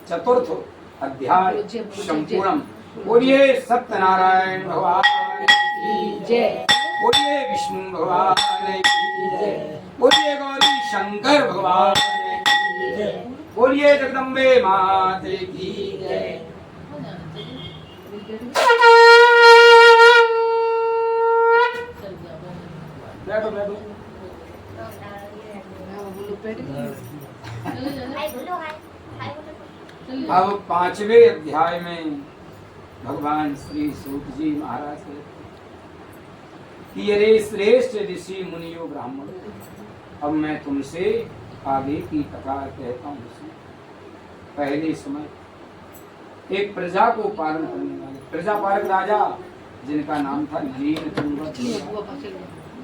चतुर्थ अध्याय संपूर्ण। बोलिए सत्यनारायण भगवान की जय, बोलिए विष्णु भगवान की जय, बोलिए गौरी शंकर भगवान की जय, बोलिए जगदम्बे माते की जय। बैठो बैठो। अब 5वें अध्याय में भगवान श्री सूत जी महाराज कि अरे श्रेष्ठ ऋषि मुनियो ब्राह्मण, अब मैं तुमसे आगे की कथा कहता हूँ। पहले समय एक प्रजा को पालन करने वाले प्रजापालक राजा जिनका नाम था लीन तुंग,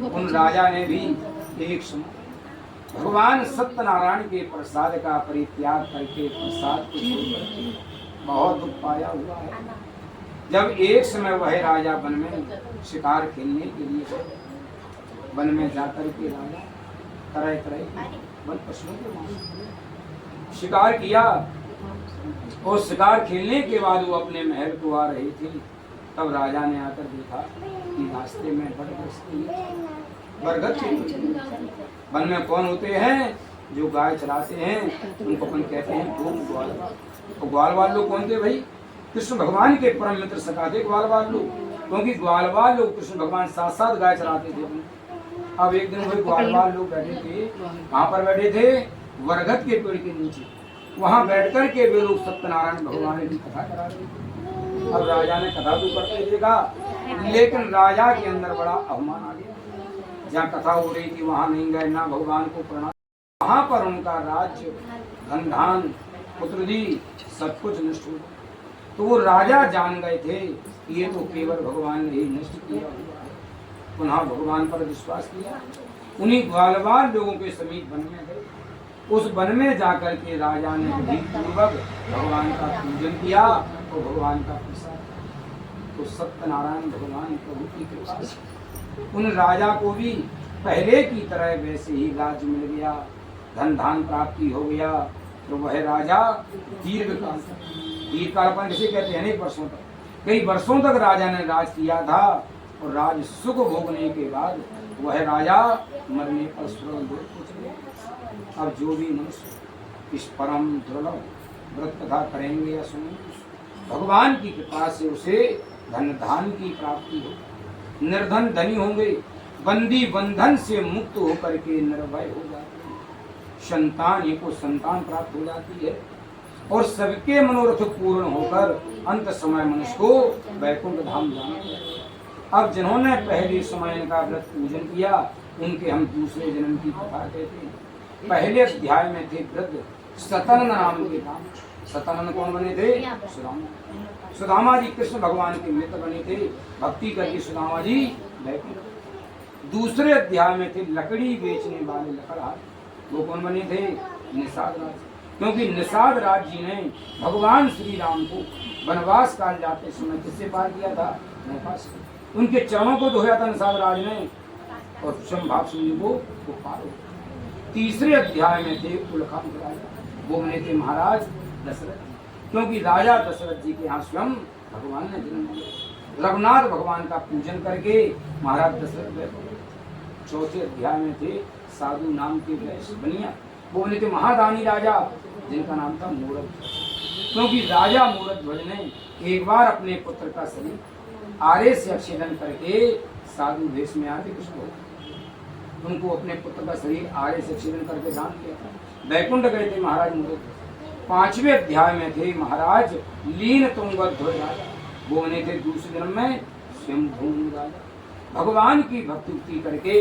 उन राजा ने भी एक समय भगवान सत्यनारायण के प्रसाद का परित्याग करके प्रसाद को छोड़कर बहुत दुख पाया हुआ है। जब एक समय वह राजा वन में शिकार खेलने के लिए गए, वन में जाकर के राजा तरह तरह वन पशुओं के मांस शिकार किया और शिकार खेलने के बाद वो अपने महल को आ रहे थे। तब राजा ने आकर देखा कि रास्ते में बरगद के वन में कौन होते हैं जो गाय चलाते हैं, उनको अपन कहते हैं ग्वालवाल। तो ग्वालवाल लोग कौन थे भाई? कृष्ण भगवान के परम मित्र सखा थे ग्वालवाल लोग, क्योंकि ग्वालवाल लोग कृष्ण भगवान साथ साथ गाय चलाते थे। अब एक दिन वही ग्वालवाल लोग बैठे थे, कहाँ पर बैठे थे? बरगद के पेड़ के नीचे। वहाँ बैठ कर के वे लोग सत्यनारायण भगवान की कथा करा रहे थे। अब राजा ने कथा तो करते देखा, लेकिन राजा के अंदर बड़ा अभिमान आ गया। जहाँ कथा हो रही थी वहाँ नहीं गए, ना भगवान को प्रणाम। वहाँ पर उनका राज्य धन धान पुत्रदी सब कुछ नष्ट हो गया। तो वो राजा जान गए थे ये तो केवल भगवान ने ही नष्ट किया हुआ है। पुनः भगवान पर विश्वास किया, उन्हीं ग्वालवाल लोगों के समीप वन में गए। उस वन में जाकर के राजा ने विधि पूर्वक भगवान का पूजन किया तो भगवान का प्रसाद। तो सत्यनारायण भगवान प्रभु की कृपा से उन राजा को भी पहले की तरह वैसे ही राज्य मिल गया, धन धान प्राप्ति हो गया। तो वह राजा दीर्घकाल अपन जिसे कहते हैं अनेक वर्षों तक, कई वर्षों तक राजा ने राज किया था और राज सुख भोगने के बाद वह राजा मरने पर स्वर्ग लोक को चले गए। अब जो भी मनुष्य इस परम दुर्लभ व्रत कथा करेंगे या सुनेंगे, भगवान की कृपा से उसे धन धान की प्राप्ति हो, निर्धन धनी होंगे, बंदी बंधन से मुक्त होकर के निर्भय हो जाते हैं, संतान को संतान प्राप्त हो जाती है और सबके मनोरथ पूर्ण होकर अंत समय मनुष्य को वैकुंठ धाम जाना है। अब जिन्होंने पहले समय इनका व्रत पूजन किया उनके हम दूसरे जन्म की कथा कहते हैं। पहले अध्याय में थे वृद्ध सतनन नाम के नाम। सतनन कौन बने थे? सुदामा। सुदामा जी कृष्ण भगवान के मित्र बने थे, भक्ति करके सुदामा जी वैकुंठ। दूसरे अध्याय में थे लकड़ी बेचने वाले लकड़हार, वो कौन बने थे? निषाद राज। क्योंकि निषाद राज जी ने भगवान श्री राम को वनवास काल जाते समय किससे पार किया था? नौका से। उनके चरणों को धोया था निषाद राज ने और स्वयं भाव सूर्य को पार हो। तीसरे अध्याय में थे उल्कांत राजा, वो बने थे महाराज दशरथ, क्योंकि राजा दशरथ जी के यहाँ स्वयं भगवान ने जन्म दिया। रघुनाथ भगवान का पूजन करके महाराज दशरथ बैठे। चौथे अध्याय में थे साधु नाम के वैश्य बनिया, वो बने थे महादानी राजा, जिनका नाम था मूरत, क्योंकि राजा मूरत ध्वज ने एक बार अपने पुत्र का शरीर आरे से अच्छेदन करके साधु वेश में आके उसको उनको अपने पुत्र का शरीर आरे से अच्छेदन करके दान किया था। वैकुंठ गए थे महाराज मूरत। पांचवें अध्याय में थे महाराज लीन तुंगध्वज राजा, वो बने थे दूसरे जन्म में स्वयं भूमि राजा। भगवान की भक्ति करके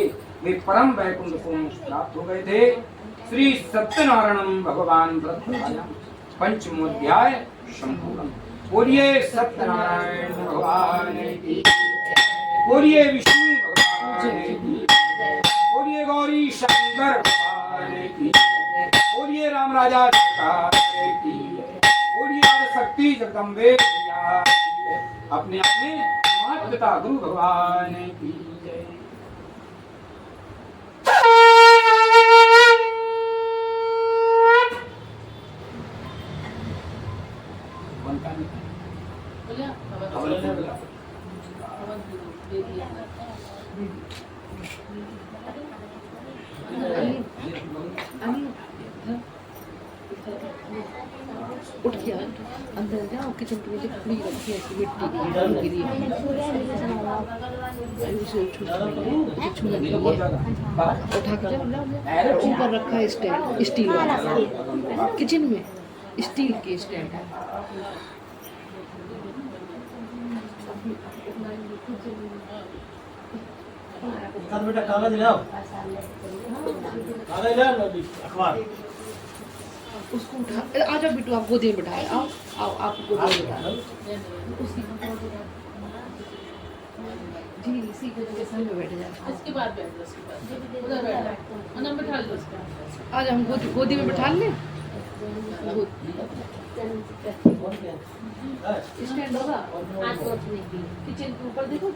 वे परम वैकुंठ को प्राप्त हो गए थे। श्री सत्यनारायणम भगवान पंचमोध्याय संपूर्ण। बोलिए सत्यनारायण भगवान की, बोलिए विष्णु भगवान की, बोलिए गौरी शंकर भगवान की, बोलिए राम राजा की, बोलिए आदिशक्ति जगदम्बे अपने अपने माता पिता गुरु भगवान की जय। उठ के अंदर जाओ, किचन के नीचे खुली रखी है मिट्टी की गिरी है, उसे छूने के लिए उठा के जाओ। ऊपर रखा है स्टैंड, स्टील वाला, किचन में स्टील के स्टैंड है। बेटा कागज लाओ, कागज लाओ, अखबार। उसको उठा, आ जाओ बिट्टू, आप गोदी में बिठाए, आओ आओ, आप गोदी में बिठाओ जी, इसी के सामने में बैठ जाए। इसके बाद बैठ लो, उसके बाद उधर बैठ लो, बिठा लो उसको। आज हम गोदी में बिठा लें। स्टैंड होगा किचन के ऊपर, देखो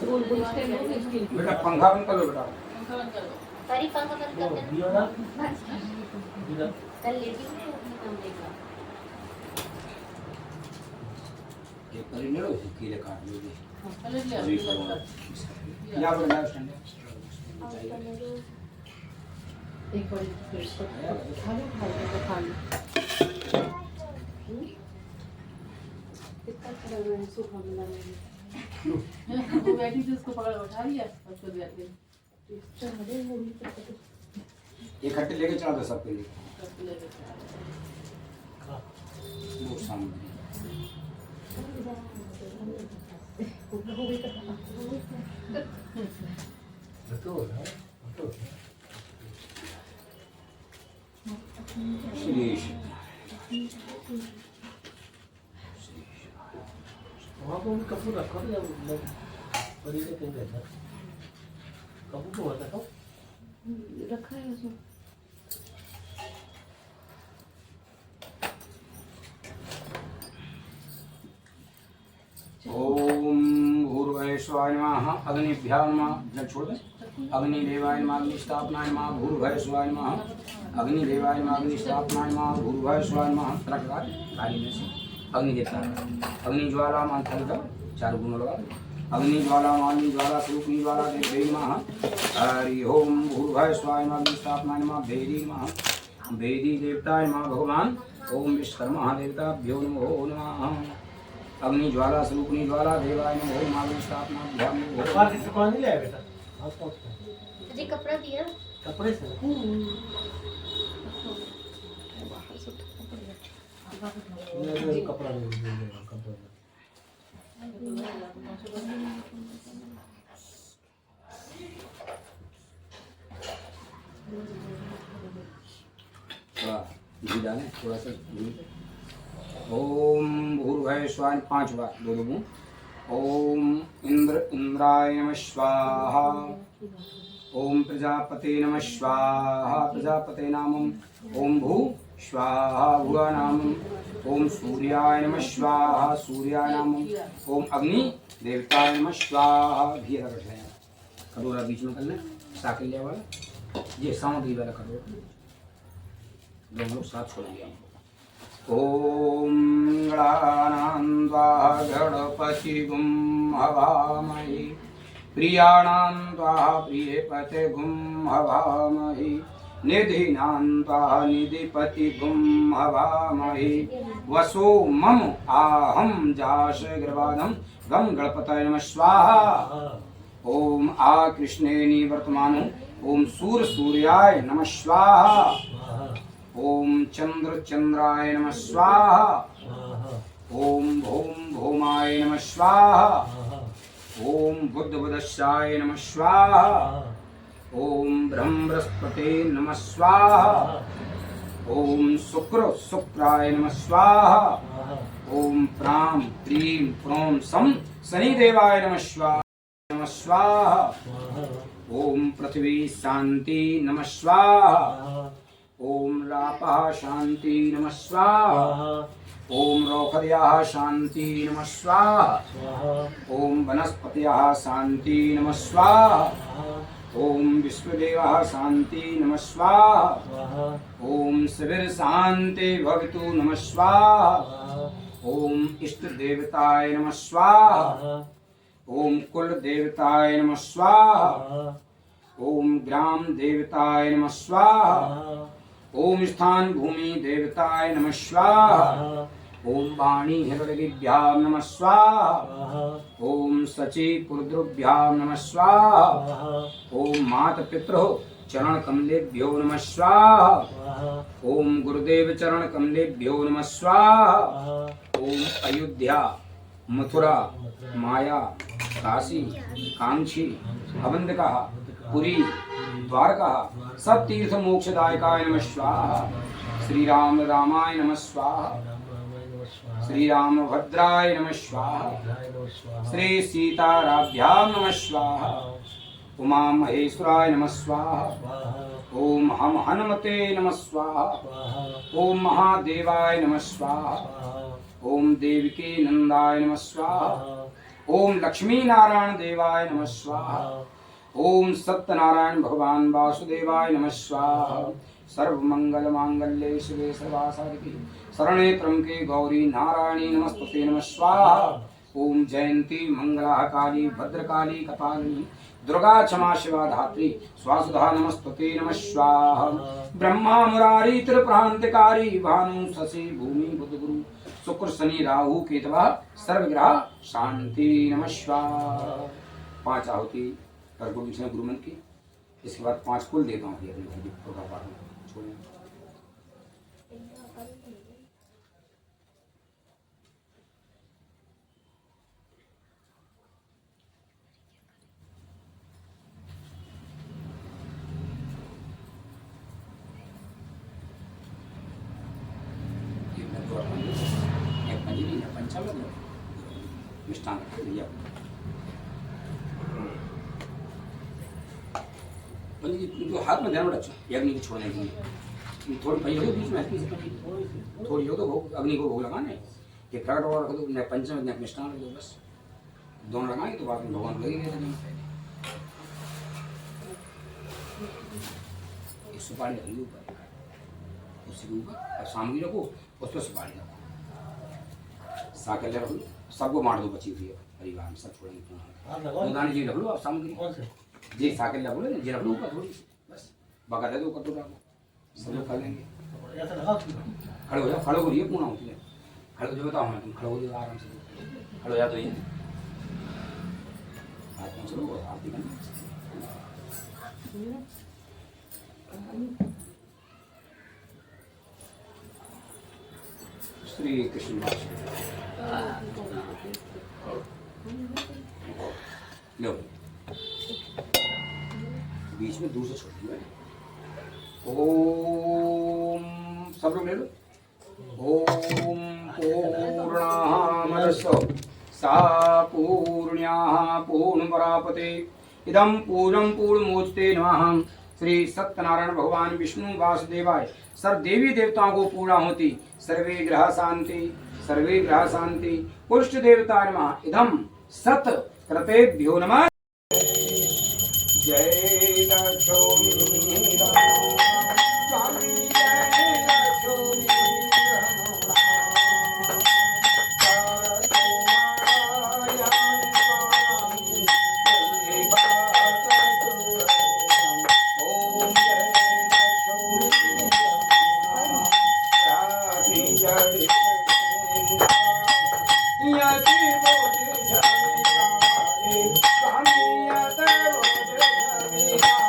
गोल गोल स्टैंड होगा स्टील का। बेटा पंखा बंद करो बेटा। पंखा बंद करो। सारी पंखा बंद कर देना। कल लेती हूँ अपने कमरे का। ये करी नहीं लो, कीले काट लोगे। पहले ले आओ। या बड़ा स्टैंड एक बार खा लो, खा लो। कितना खड़ा हुआ है, सोफा मिला है। वो बैठी थी, उसको पकड़ उठा लिया, उसको दिया के ये खट्टे लेके चला दो सबके लिए। सबको लेके चला। वो सामने श्री वहाँ पर कपूर रखा था, जब बड़ी से कहीं बैठा कपूर को होता था रखा है उसमें। ओम भूर्भुवस्वाय नमः। अग्निभ्यां नमः। जल छोड़ दे। अग्निदेवाय नमः। अग्निस्थापनाय नमः। भूर्भुवस्वाय नमः। अग्निदेवाय नमः। अग्निस्थापनाय नमः। भूर्भुवस्वाय नमः। प्रकार काली में से अग्नि देवता, अग्नि ज्वाला मंत्र का 4 गुण लगा। अग्नि ज्वाला मालिनी ज्वाला स्वरूपनी ज्वाला देवी नमः। हरि ओम भूर्भुवस्वाय नमः। अग्निस्थापनाय नमः। भेदी नमः। भेदी देवताय नमः। भगवान ओम विश्वकर्मा देवताभ्यो नमो नमः। अग्नि ज्वाला स्वरूपनी ज्वाला देवाय नमो नमः। अग्निस्थापनाभ्यां नमो अखबार किससे कौन नहीं लाया बेटा? हाँ तो जी कपड़ा दिया कपड़े से कपड़ा नहीं कपड़ा घी डालें थोड़ा सा घी। ओम भूर्भुवस्वाय 5 बार बोलो बूं। ओम इंद्र इंद्राय नमः स्वाहा। ओम प्रजापते नमः स्वाहा प्रजापते नामम। ओम भू स्वाहा भुवा नामम। ओम सूर्याय नमः स्वाहा सूर्याय नामम। ओम अग्नि देवताय नमः स्वाहा। घी रख लें, कटोरा बीच में कर लें, साकल्या वाला, ये सामग्री वाला कटोरा, दोनों लोग साथ छोड़ेंगे हम। ओम गणानां गणपतिगुं हवामहे, प्रियाणां त्वा प्रियपतिगुं हवामहे, निधीनां त्वा निधिपतिगुं हवामहे। वसो मम आहं जाशग्रवादं गं गणपतये नमः स्वाहा। ओम आ कृष्णेनि वर्तमानो। ओम सूर्य सूर्याय नमः स्वाहा। ओम चंद्र चंद्राय नमः स्वाहा। ओम भौम भौमाय नमः स्वाहा। ओम बुद्ध बुद्धशाय नमः स्वाहा। ओम ब्रह्म बृहस्पते नमः स्वाहा। ओम शुक्र शुक्राय नमः स्वाहा। ओम प्राम प्रीम प्रोम सम शनिदेवाय नमः स्वाहा नमः स्वाहा। ओम पृथ्वी शांति नमः स्वाहा। ओम रापः शांति नमः स्वाहा। ओम रौखर्याः शांति नमः स्वाहा। ओम वनस्पतयः शांति नमः स्वाहा। ओम विश्वदेवः शांति नमः स्वाहा। ओम शिविर शांति भवतु नमः स्वाहा। ओम इष्ट देवताय नमः स्वाहा। ओम कुल देवताय नमः स्वाहा। ओम ग्राम देवताय नमः स्वाहा। ओम स्थान भूमि देवताय नमः स्वाहा। ओम वाणी हिरण्यभ्यां नमः स्वाहा। ओम सची पुरुद्रुभ्यां नमः स्वाहा। ओम माता पितृ चरण कमलेभ्यो नमः स्वाहा। ओम गुरुदेव चरण कमलेभ्यो नमः स्वाहा। ओम अयोध्या मथुरा माया काशी कांक्षी अवंतिका पुरी द्वारका सब तीर्थ मोक्षदायकाय नमः स्वाहा। श्री राम रामाय नमः स्वाहा। श्री राम भद्राय नमः स्वाहा। श्री सीताराभ्यां नमः स्वाहा। उमा महेश्वराय नमः स्वाहा। ओम हम हनुमते नमः स्वाहा। ओम महादेवाय नमः स्वाहा। ओम देवकी नंदाय नमः स्वाहा। ओम लक्ष्मी नारायण देवाय नमः स्वाहा। ओम सत्यनारायण भगवान वासुदेवाय नमः स्वाहा। सर्वमंगल मांगल्ये शिवे सर्वासाधिके शरणे त्र्यंबके गौरी नारायणी नमस्तुते नमः स्वाहा। ओम जयंती मंगला काली भद्रकाली कपालिनी दुर्गा क्षमा शिवा धात्री स्वासुधा नमस्तुते नमः स्वाहा। ब्रह्मा मुरारी त्रिप्रांतिकारी भानु शशि भूमि बुध गुरु शुक्र शनि राहु केतवा सर्वग्रह शांति नमः स्वाहा। 5 आहुति कर गुरु मंत्र की, इसके बाद 5 कुल देता हूँ छोड़ें। मिष्टान भैया जो हाथ में ध्यान रखो अग्नि को छोड़ने के लिए थोड़ी भैया हो बीच में थोड़ी हो तो भोग अग्नि को भोग लगाना है। ये प्रकट और रख दो न पंचम न मिष्टान रख दो, बस दोनों लगाएंगे तो बाद में भगवान को लगेंगे। एक सुपारी रखिए ऊपर, उसके ऊपर और सामग्री रखो, उस पर सुपारी रखो, साकल्य रख लो, सबको मार दो बची हुई है परिवार में, सब छोड़ेंगे। दानी जी रख लो और सामग्री जी साकल्य बोले जी रख लो ऊपर थोड़ी सी, बस बगा दे दो कटोरा को, सब लोग खा लेंगे। खड़े हो जाओ, खड़े हो रही है पूर्ण होती है, खड़े हो जाओ बताओ मैं, तुम खड़े हो जाओ आराम से, खड़े हो जाओ तो ये चलो आरती करना। श्री कृष्ण लो बीच में दूर से छोड़ दिया। ओम सब लोग ले लो। ओम पूर्णामदस्स सा पूर्ण्याः पूर्णपरापते इदं पूर्णं पूर्णमोचते नमः। श्री सत्यनारायण भगवान विष्णु वासुदेवाय सर्व देवी देवताओं को पूर्णा होती। सर्वे ग्रह शांति, सर्वे ग्रह शांति। पुरुष देवता नमः। इदं सत कृतेभ्यो नमः। जय लक्ष्मी स्वामी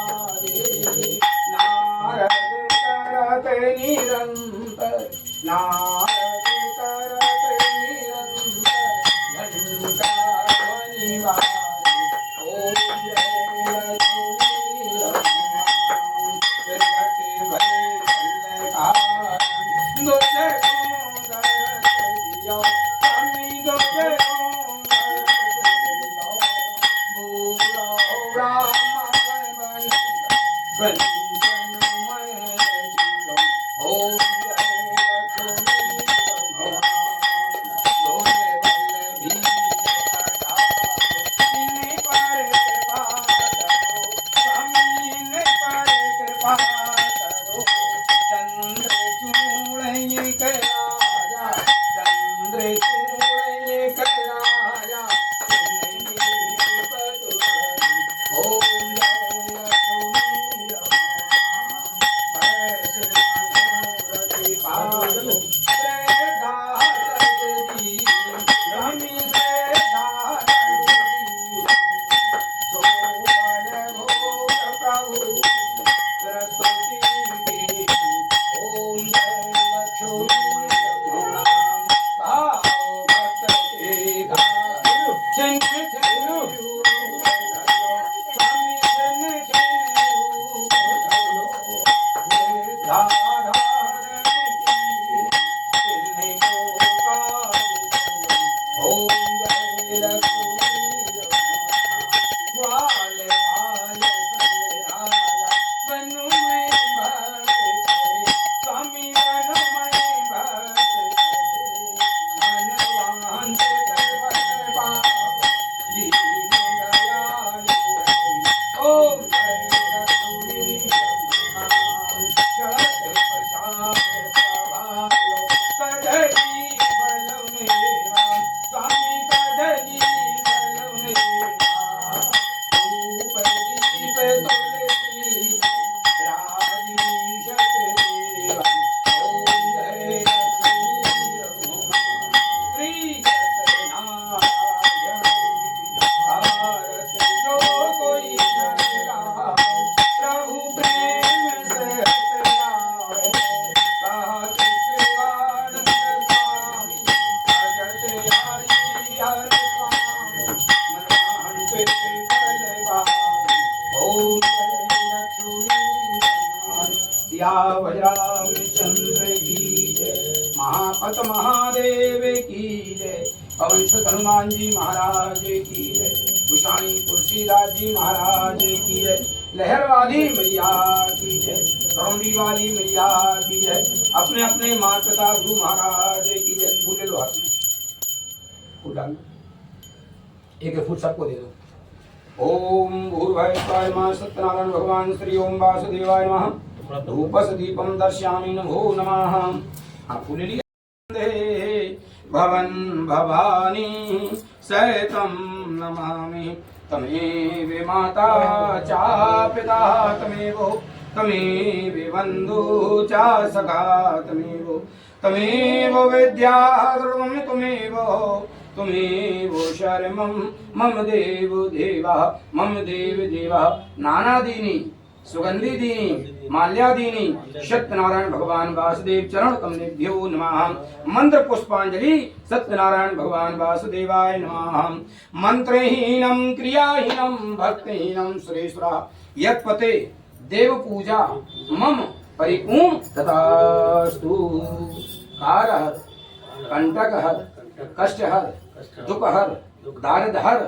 जय लक्ष्मी वज्रामचंद्र की जय, महापत महादेव की जय, पवन सुत हनुमान जी महाराज की जय, कुशाणी तुलसीदास जी महाराज की जय, लहरवाली मैया की जय, कौंडी वाली मैया की जय, अपने अपने माता पिता गुरु महाराज की जय। फूल ले लो हाथ में, फूल डालो, एक फूल सबको दे दो। ओम भूर्भुवस्वाहा नमः। सत्यनारायण भगवान श्री ओम वासुदेवाय नमः। धूपस दीपम दर्शयामि नमो नमः। हाँ फूल लिया। भवन भवानी सहितं नमामि तमेव माता चा पिता तमेव बन्धु चा सखा तमेव विद्या त्वमेव शरणं मम देव देवा नानादीनि सुगंधि दीनी माल्यादीनी सत्यनारायण भगवान वासुदेव चरण कमलेभ्यो नमः। मंत्र पुष्पांजलि सत्यनारायण भगवान वासुदेवाय नमः। मंत्रहीनम क्रियाहीनम भक्तिहीनम सुरेश्वरा यत्पते देव पूजा मम परिपूर्ण तथास्तु। कारहर कंटकहर कष्टहर दुखहर दारिद हर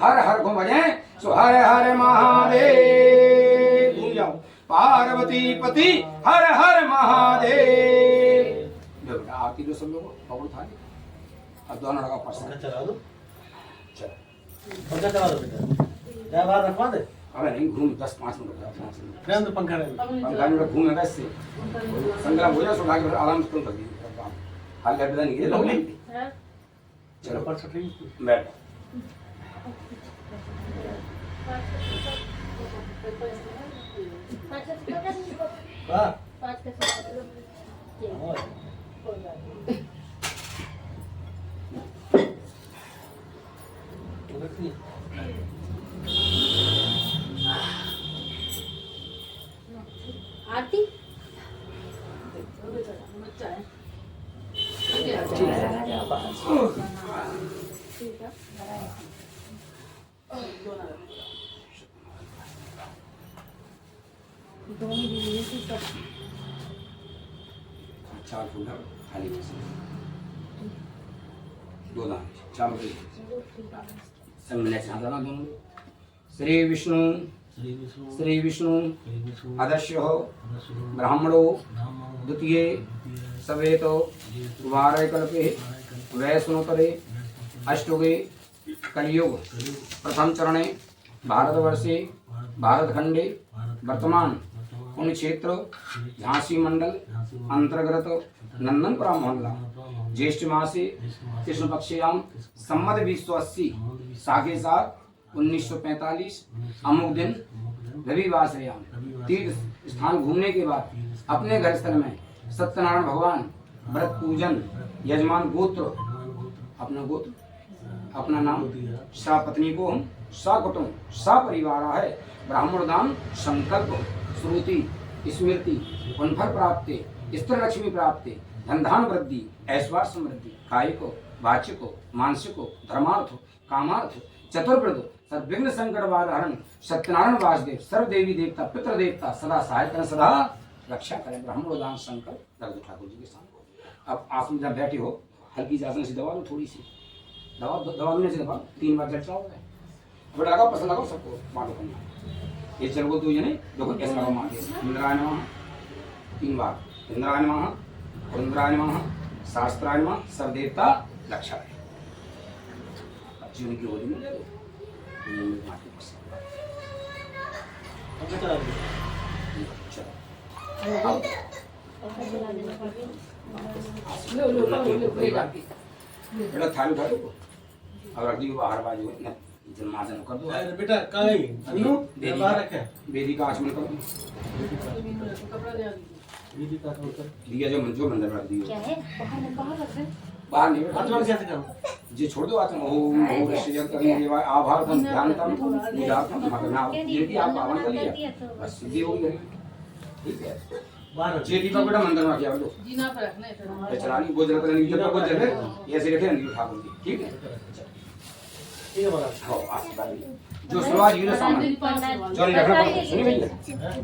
हर हर को बजे सो हर हर महादेव। घूम जाओ पार्वती पति हर हर महादेव। बेटा आरती दो सब लोग बबुल थाली अब दोनों लगा पसंद चला दो, चलो पंखा चला दो बेटा, क्या बाहर रखवा दे। अबे नहीं घूम 10-5 मिनट का 5 मिनट रहने दो पंखा रहने दो। पंखा में घूमे वैसे संग्राम हो जाए सुना के आराम से कर दी हाल कर नहीं ये लोग नहीं हाँ चलो पर छठी बैठ वाह पाँच का आरती बच्चा है चार फूल थाली दो दान चार फूल संग मिला चाहता ना दोनों श्री विष्णु अदस्य हो ब्राह्मणो द्वितीय सवेतो वारय कल्पे वैष्णोतरे अष्टोगे कलियुग प्रथम चरणे भारतवर्षे भारतखंडे वर्तमान पुण्य क्षेत्र झांसी मंडल अंतर्गत नंदनपुरा मोहल्ला ज्येष्ठ मासे कृष्ण पक्षयाम सम्मत 280 साके साथ 1945 अमुक दिन रविवासरयाम तीर्थ स्थान घूमने के बाद अपने घर स्थल में सत्यनारायण भगवान व्रत पूजन यजमान गोत्र अपना गोत्र अपना नाम सा पत्नी को हम सा कुटुंब सा परिवार है ब्राह्मण दान संकल्प श्रुति स्मृति पुनफल प्राप्ति स्त्र लक्ष्मी प्राप्ति धनधान वृद्धि ऐश्वर्य समृद्धि कायिक वाचिक मानसिक धर्मार्थ कामार्थ चतुर्वृद सर्वविघ्न संकट वारण सत्यनारायण वासुदेव सर्व देवी देवता पितृ देवता सदा सहाय करें सदा रक्षा करें ब्राह्मण दान संकल्प दर्द ठाकुर जी के सामने। अब आसन जब बैठे हो हल्की आसन से दबा लो थोड़ी सी दबा लेने से दबा 3 बार चर्चा हो गए बड़ा लगाओ पसंद लगाओ सबको बांटो करना ये चल को 2 जने देखो कैसे लगाओ मार इंद्राय नमः 3 बार इंद्राय नमः इंद्राय नमः शास्त्राय नमः सब देवता रक्षा करें जीवन की होली में ले लो माटी पसंद पंखा चला दो। चलो बेटा थाली उठा दो और अगली बाहर बाजू जन्मासन कर दो अरे बेटा कहाँ गई अन्नू बाहर रखे बेदी का आचमन करो कपड़ा दे दीदी का होकर दिया जो मंदिर रख दियो क्या है बाहर रख दे बाहर नहीं आचमन कैसे करूं जी छोड़ दो आचमन ओम भूर श्रीयं करिए देवा आभार तम ध्यान तम निरातम मगना ये भी आप पावन कर लिया बस सिद्धि हो गई ठीक है बाहर जे दीपक बेटा मंदिर में क्या लो जीना पे रखना है चलानी बोझ रख लेंगे जब बोझ रखे ऐसे रखे नहीं ठाकुर जी ठीक है ठीक है बाबा हाँ आशीर्वाद जो शुरुआत ये सामान जो नहीं रखना पड़ेगा सुनिए भैया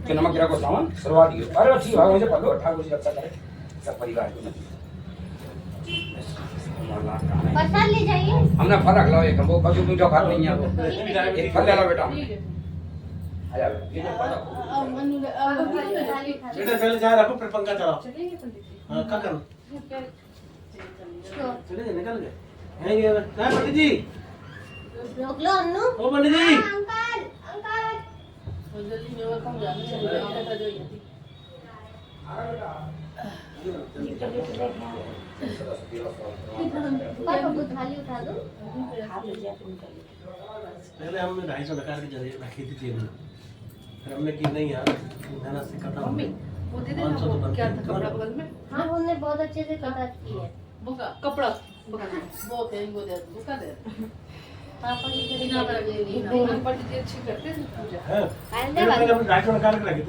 कि नमक गिरा को सामान शुरुआत ये अरे ठीक है मुझे पकड़ो ठाकुर जी रक्षा करे सब परिवार को प्रसाद ले जाइए हमने फल रख लो एक वो कभी मीठा खाते नहीं है वो एक फल ले लो बेटा ठीक है आ जाओ ये जो फल बेटा पहले जा रखो फिर पंखा चलाओ हाँ क्या करना चले गए निकल गए हैं ये क्या पंडित जी रोक लो अन्नू ओ पंडित जी अंकल अंकल जल्दी में वो कम जाने चाहिए जो ये पापा थाली उठा दो पहले हमने 250 लगा के रखी थी जेब में फिर हमने की नहीं यार मेहनत से कटा मम्मी वो दे दे 500 तो बनते क्या हैं। था कपड़ा बगल में हाँ उन्होंने बहुत अच्छे से कटा की है बुका कपड़ा बगल में वो पे वो दे बुका दे पापा की जीना पे रख दे जीना पर जी अच्छी करते हैं पूजा हैं पहले पहले वाली हमने 250 लगा के रखी थी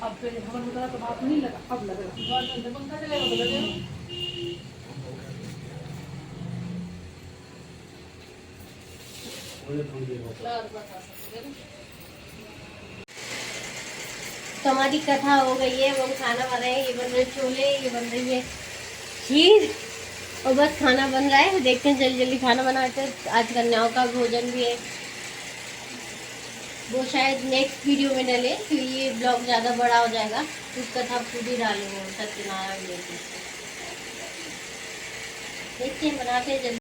अब फिर हमारे बताया तो बात नहीं लगा अब लगा बाद में पंखा चलेगा तो लगेगा मुझे थोड़ी देर में लाल बता सकते हैं तो हमारी कथा हो गई है, वो खाना बना है, ये बन रहे छोले, ये बन रही है खीर और बस खाना बन रहा है। देखते हैं जल्दी जल्दी खाना बनाते हैं। आज कन्याओं का भोजन भी है, वो शायद नेक्स्ट वीडियो में डले क्योंकि ये ब्लॉग ज़्यादा बड़ा हो जाएगा, तो कथा पूरी डालेंगे सत्यनारायण जी की। देखते हैं बनाते हैं जल्दी।